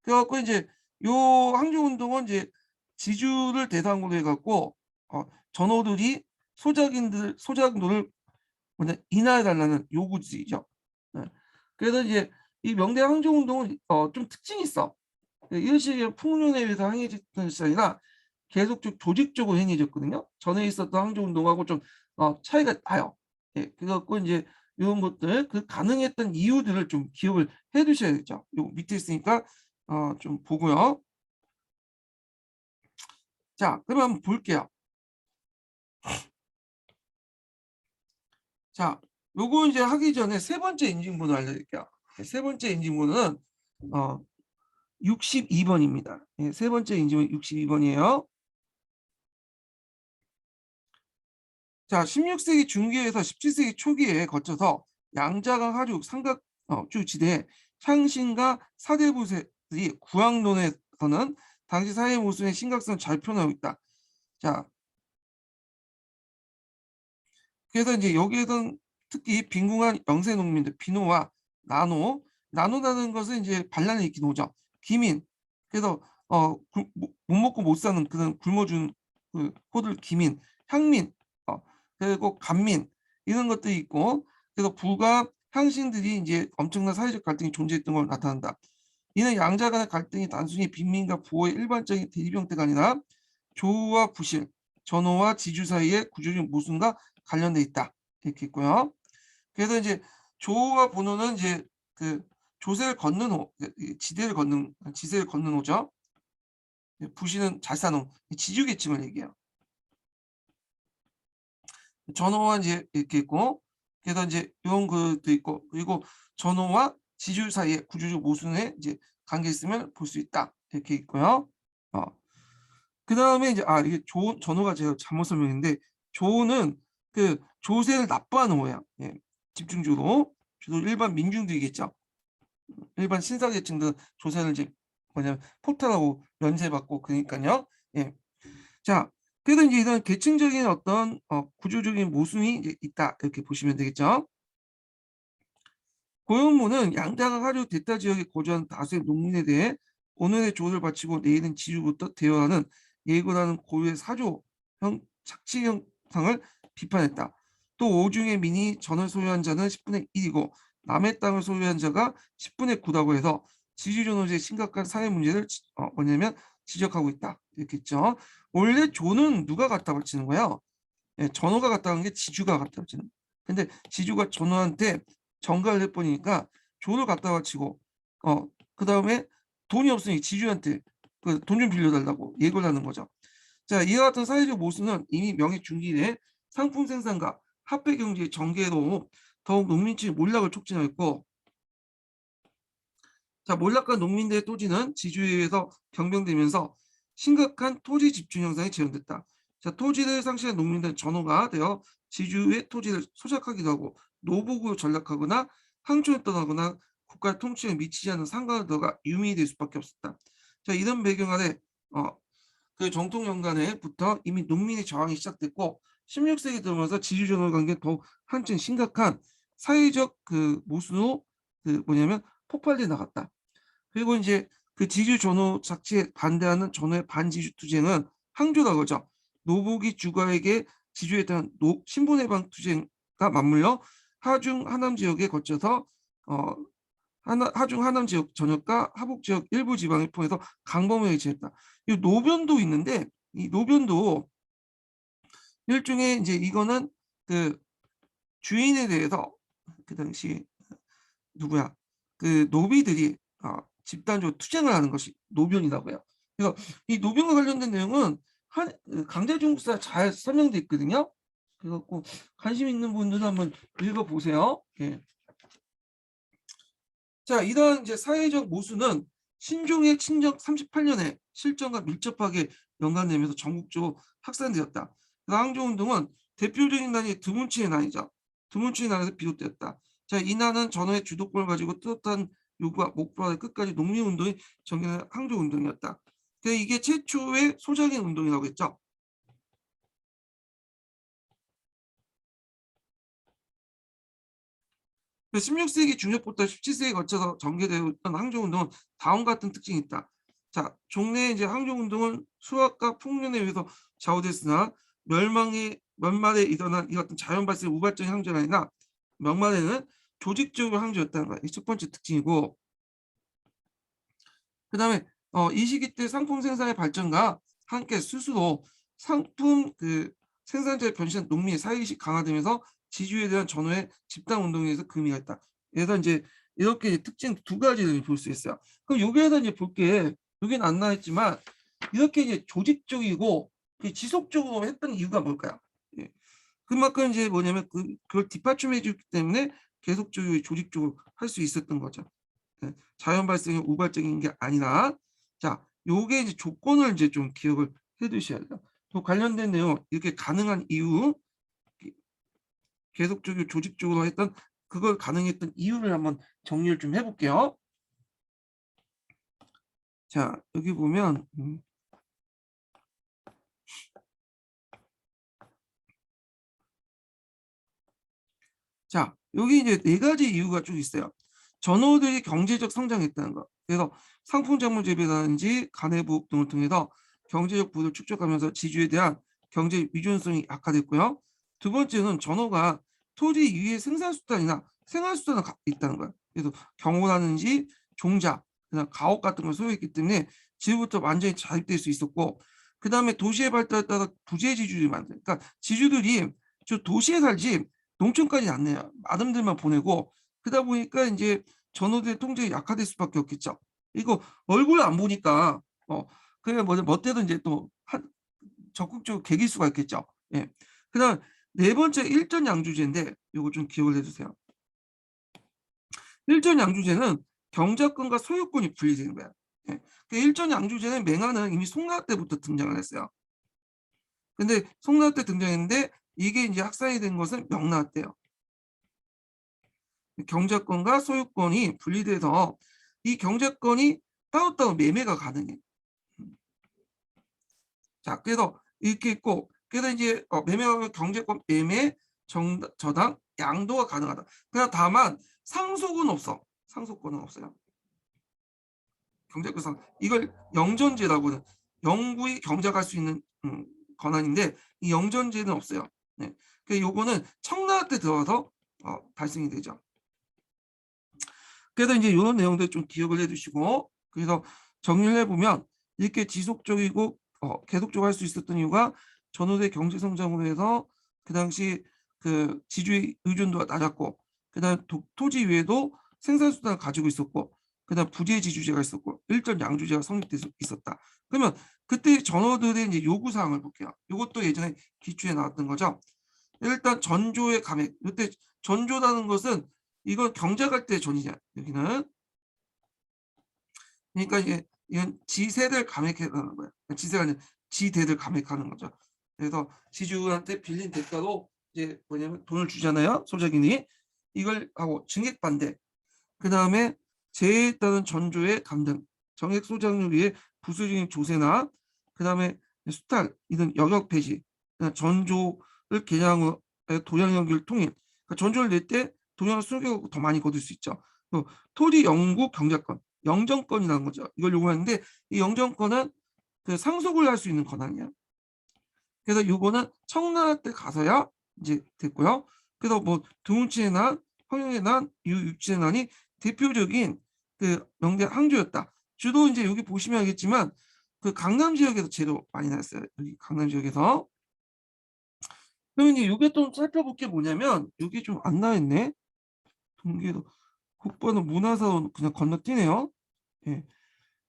그래갖고 이제 요 항저운동은 이제 지주를 대상으로 해갖고 전호들이 소작인들을 뭐냐 인하해달라는 요구지죠. 네. 그래서 이제 이 명대 항저운동은 좀 특징이 있어. 일시에 풍년에 의해서 행해졌던 것이 아니라 계속적 조직적으로 행해졌거든요. 전에 있었던 항저운동하고 좀 차이가 나요. 예, 그래갖고 이제 이런 것들 그 가능했던 이유들을 좀 기억을 해두셔야겠죠. 요 밑에 있으니까 좀 보고요. 자, 그럼 한번 볼게요. 자, 요거 이제 하기 전에 세 번째 인증번호 알려드릴게요. 세 번째 인증번호는 62번입니다. 예, 세 번째 인증번호 62번이에요. 자, 16세기 중기에서 17세기 초기에 거쳐서 양자강 하류 삼각주 지대에 향신과 사대부들이 구항론에서는 당시 사회 모순의 심각성을 잘 표현하고 있다. 자, 그래서 이제 여기에서는 특히 빈궁한 영세 농민들 비노와 나노라는 것은 이제 반란을 일으킨 호죠. 기민. 그래서 못 먹고 못 사는 그런 굶어준 그 호들 기민, 향민, 그리고 간민 이런 것들이 있고 그래서 부가 향신들이 이제 엄청난 사회적 갈등이 존재했던 걸 나타난다. 이는 양자 간의 갈등이 단순히 빈민과 부호의 일반적인 대립 형태가 아니라 조우와 부실, 전호와 지주 사이의 구조적 모순과 관련돼 있다. 이렇게 있고요. 그래서 이제 조우와 본호는 이제 그 조세를 걷는 호, 지세를 걷는 호죠. 부실은 잘 사는 지주계층을 얘기해요. 전호와 이제 이렇게 있고, 그래서 이제 이런 것도 있고, 그리고 전호와 지주 사이의 구조적 모순의 이제 관계 있으면 볼 수 있다. 이렇게 있고요. 그 다음에 이제 이게 전호가 제가 잘못 설명했는데 조는 그 조세를 납부하는 호야. 예, 집중적으로 주로 일반 민중들이겠죠. 일반 신사계층들 조세를 이제 뭐냐면 포탈하고 면세받고 그러니까요. 예. 자, 그래서 이제 이런 계층적인 어떤 구조적인 모순이 이제 있다 이렇게 보시면 되겠죠. 고용무는 양자강 하류 대타 지역에 거주하는 다수의 농민에 대해 오늘의 조를 바치고 내일은 지주부터 대여하는 예고라는 고유의 사조형 착취 형상을 비판했다. 또 오중의 민이 전을 소유한 자는 10분의 1이고 남의 땅을 소유한 자가 10분의 9라고 해서 지주존호제의 심각한 사회 문제를 뭐냐면 지적하고 있다. 이렇게 했죠. 원래 조는 누가 갖다 바치는 거야? 예, 전호가 갖다 하는 게 지주가 갖다 바치는. 근데 지주가 전호한테 정가를 해버리니까 조를 갖다 바치고 그다음에 돈이 없으니 지주한테 그 돈 좀 빌려달라고 예고를 하는 거죠. 자, 이와 같은 사회적 모순은 이미 명예 중기에 상품 생산과 화폐 경제의 전개로 더욱 농민층의 몰락을 촉진하였고, 자, 몰락한 농민들의 토지는 지주에 의해서 경병되면서 심각한 토지 집중 현상이 재현됐다. 자, 토지를 상실한 농민들은 전호가 되어 지주의 토지를 소작하기도 하고 노복으로 전락하거나 항촌에 떠나거나 국가 통치에 미치지 않는 상가가 유민이 될 수밖에 없었다. 자, 이런 배경 아래 그 정통 연간에부터 이미 농민의 저항이 시작됐고 16세기 들어오면서 지주 전원 관계는 더욱 한층 심각한 사회적 그 모순으로 그 뭐냐면 폭발돼 나갔다. 그리고 이제 그 지주 전호 자체에 반대하는 전호의 반지주 투쟁은 항조라 그러죠. 노복이 주가에게 지주에 대한 신분해방 투쟁과 맞물려 하중 하남 지역에 거쳐서 하중 하남 지역 전역과 하북 지역 일부 지방을 포함해서 강범위에 지했다. 이 노변도 있는데 이 노변도 일종의 이제 이거는 그 주인에 대해서 그 당시 누구야? 그 노비들이 집단적으로 투쟁을 하는 것이 노변이라고 해요. 그래서 이 노변과 관련된 내용은 그 강제중국사 잘 설명돼 있거든요. 그래 갖고 관심 있는 분들은 한번 읽어 보세요. 예. 자, 이러한 이제 사회적 모순은 신종의 친정 38년에 실정과 밀접하게 연관되면서 전국적으로 확산되었다. 그래서 항저운동은 대표적인 난이 드문치의 난이죠. 드문치의 난에서 비롯되었다. 자, 이 난은 전후의 주도권을 가지고 뚜렷한 요구와 목표와 끝까지 농민운동이 전개된 항저운동이었다. 그래서 이게 최초의 소작인 운동이라고 했죠. 16세기 중엽부터 17세기 거쳐서 전개되었던 항저운동은 다음과 같은 특징이 있다. 자, 종래의 이제 항저운동은 수학과 풍년에 의해서 좌우됐으나 멸말에 일어난 이 같은 자연 발생 우발적인 항저가 아니라 명말에는 조직적으로 항저였다는 거야. 이게 첫 번째 특징이고, 그다음에 이 시기 때 상품 생산의 발전과 함께 스스로 상품 그 생산자의 변신한 농민의 사회의식 강화되면서 지주에 대한 전후의 집단 운동에 의해서 그 의미가 있다. 그래서 이제 이렇게 특징 두 가지를 볼 수 있어요. 그럼 여기에서 이제 볼 게 여기는 안 나와 있지만 이렇게 이제 조직적이고 지속적으로 했던 이유가 뭘까요? 예. 그만큼 이제 뭐냐면 그걸 뒷받침해 줬기 때문에 계속적으로 조직적으로 할 수 있었던 거죠. 네. 자연 발생의 우발적인 게 아니라 자, 요게 이제 조건을 이제 좀 기억을 해 두셔야 돼요. 또 관련된 내용 이렇게 가능한 이유 계속적으로 조직적으로 했던 그걸 가능했던 이유를 한번 정리를 좀 해 볼게요. 자, 여기 보면 자, 여기 이제 네 가지 이유가 쭉 있어요. 전호들이 경제적 성장했다는 거. 그래서 상품 작물 재배라든지 가내부업 등을 통해서 경제적 부를 축적하면서 지주에 대한 경제 위존성이 약화됐고요. 두 번째는 전호가 토지 위의 생산수단이나 생활수단을 갖고 있다는 거예요. 그래서 경호라든지 종자, 그다음 가옥 같은 걸 소유했기 때문에 지구부터 완전히 자립될 수 있었고, 그 다음에 도시의 발달에 따라 부재 지주들이 만들. 그러니까 지주들이 저 도시에 살지 농촌까지 안 내요. 아름들만 보내고 그러다 보니까 이제 전호들의 통제가 약화될 수밖에 없겠죠. 이거 얼굴 안 보니까 그래 뭐 멋대로 이제 또 적극적으로 개길 수가 있겠죠. 예. 그다음 네 번째 일전 양주제인데 요거 좀 기억을 해주세요. 일전 양주제는 경작권과 소유권이 분리되는 거야. 예. 그 일전 양주제는 맹하는 이미 송나라 때부터 등장을 했어요. 근데 송나라 때 등장했는데 이게 이제 확산이 된 것은 명나라 때요. 경제권과 소유권이 분리돼서 이 경제권이 따로따로 매매가 가능해. 자, 그래서 이렇게 있고, 그래서 이제 매매하면 경제권 매매, 저당, 양도가 가능하다. 그러나 다만 상속은 없어. 상속권은 없어요. 경제권상 이걸 영전제라고는 영구히 경작할 수 있는 권한인데 이 영전제는 없어요. 네. 그 요거는 청나라 때 들어와서 발생이 되죠. 그래서 이제 이런 내용들 좀 기억을 해두시고 그래서 정리를 해보면 이렇게 지속적이고 계속적으로 할 수 있었던 이유가 전후의 경제 성장으로 해서 그 당시 그 지주의 의존도가 낮았고 그다음 토지 위에도 생산수단을 가지고 있었고 그다음 부재 지주제가 있었고 일전 양주제가 성립돼서 있었다. 그러면 그때 전호들의 이제 요구 사항을 볼게요. 이것도 예전에 기초에 나왔던 거죠. 일단 전조의 감액. 이때 전조라는 것은 이건 경작할 때 전이냐 여기는 그러니까 이건 지세를 감액하는 거야. 지세가 아니라 지대를 감액하는 거죠. 그래서 지주한테 빌린 대가로 이제 뭐냐면 돈을 주잖아요. 소작인이 이걸 하고 증액 반대. 그 다음에 재해에 따른 전조의 감등, 정액 소장을 위해 부수적인 조세나 그 다음에 수탈 이런 영역 폐지, 전조를 개량의 도량 연결 통일. 그러니까 전조를 낼 때 도량을 수령하고 더 많이 거둘 수 있죠. 또 토지 영구 경작권, 영정권이라는 거죠. 이걸 요구하는데 이 영정권은 그 상속을 할 수 있는 권한이야. 그래서 이거는 청나라 때 가서야 이제 됐고요. 그래서 뭐 드문치의 난, 황영의 난, 유육지의 난이 대표적인 그 명대 항조였다. 주로 이제 여기 보시면 알겠지만 그 강남 지역에서 제일 많이 났어요. 여기 강남 지역에서. 그럼 이제 요게 또 살펴볼 게 뭐냐면 요게 좀 안 나와 있네. 동계도 국보는 문화사원 그냥 건너뛰네요. 예.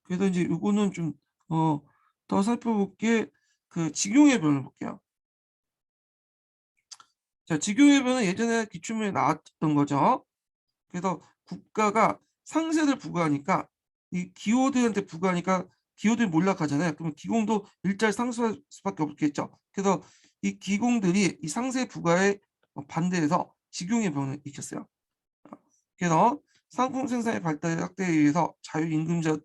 그래서 이제 요거는 좀 더 살펴볼 게 그 직용해변을 볼게요. 자, 직용해변은 예전에 기출문에 나왔던 거죠. 그래서 국가가 상세를 부과하니까 이 기호들한테 부과하니까 기호들이 몰락하잖아요. 그러면 기공도 일자리 상승할 수밖에 없겠죠. 그래서 이 기공들이 이 상세 부과에 반대해서 직용해변을 일으켰어요. 그래서 상품 생산의 발달에 확대에 의해서 자유임금자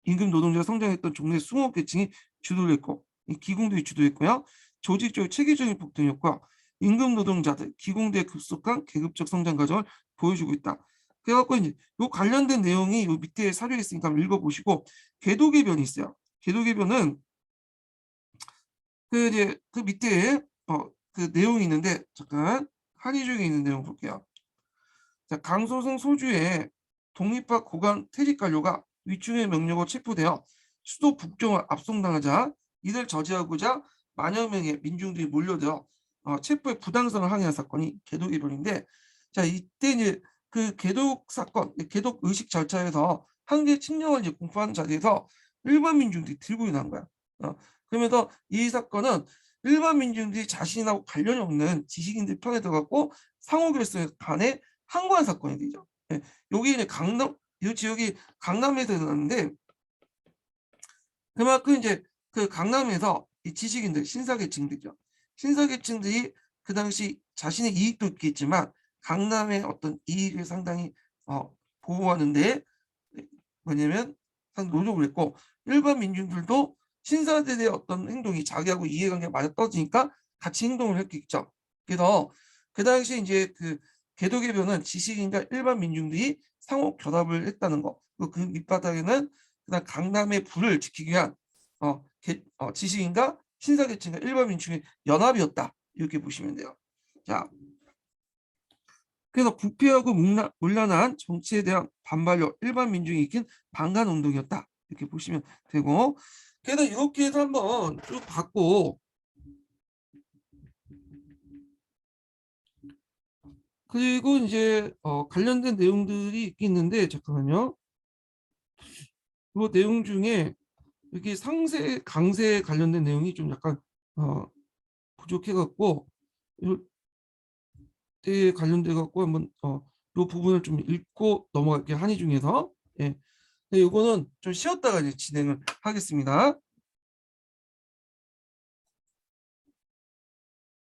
임금 노동자가 성장했던 종래 수공업계층이 주도를 했고 이 기공들이 주도했고요. 조직적 체계적인 폭등이었고 임금 노동자들, 기공대의 급속한 계급적 성장 과정을 보여주고 있다. 그래갖고 이제 요 관련된 내용이 요 밑에 사료에 있으니까 한번 읽어보시고 궤도개변이 있어요. 궤도개변은 그 이제 그 밑에 그 내용이 있는데 잠깐 한의 중에 있는 내용 볼게요. 자, 강소성 소주의 독립파 고관 퇴직 관료가 위충의 명령으로 체포되어 수도 북쪽을 압송당하자 이를 저지하고자 만여 명의 민중들이 몰려들어 체포의 부당성을 항의한 사건이 개독이론인데, 자 이때 이제 그 개독 사건, 개독 의식 절차에서 한계 침략을 이제 공포하는 자리에서 일반 민중들이 들고 일어난 거야. 그러면서 이 사건은 일반 민중들이 자신하고 관련이 없는 지식인들 편에 들어갔고 상호 결속에 반해 항고한 사건이 되죠. 예. 여기 이제 강남 이 지역이 강남에서 일어났는데 그만큼 이제 그 강남에서 이 지식인들 신사계층들이죠. 신사계층들이 그 당시 자신의 이익도 있겠지만 강남의 어떤 이익을 상당히 보호하는데 뭐냐면 상당히 노력을 했고 일반 민중들도 신사들의 어떤 행동이 자기하고 이해관계가 맞아떨어지니까 같이 행동을 했겠죠. 그래서 그 당시 이제 그 개도개변은 지식인과 일반 민중들이 상호 결합을 했다는 거. 그리고 그 밑바닥에는 그다음 강남의 불을 지키기 위한 지식인과 신사계층과 일반 민중의 연합이었다. 이렇게 보시면 돼요. 자, 그래서 부패하고 문란한 정치에 대한 반발로 일반 민중이 일으킨 반간 운동이었다. 이렇게 보시면 되고, 그래서 이렇게 해서 한번 쭉 봤고, 그리고 이제 관련된 내용들이 있는데 잠깐만요. 그 내용 중에 여기 상세, 강세 관련된 내용이 좀 약간 부족해갖고 이때 관련돼 갖고 한번 이 부분을 좀 읽고 넘어갈게요. 한의 중에서. 예. 이거는 좀 쉬었다가 이제 진행을 하겠습니다.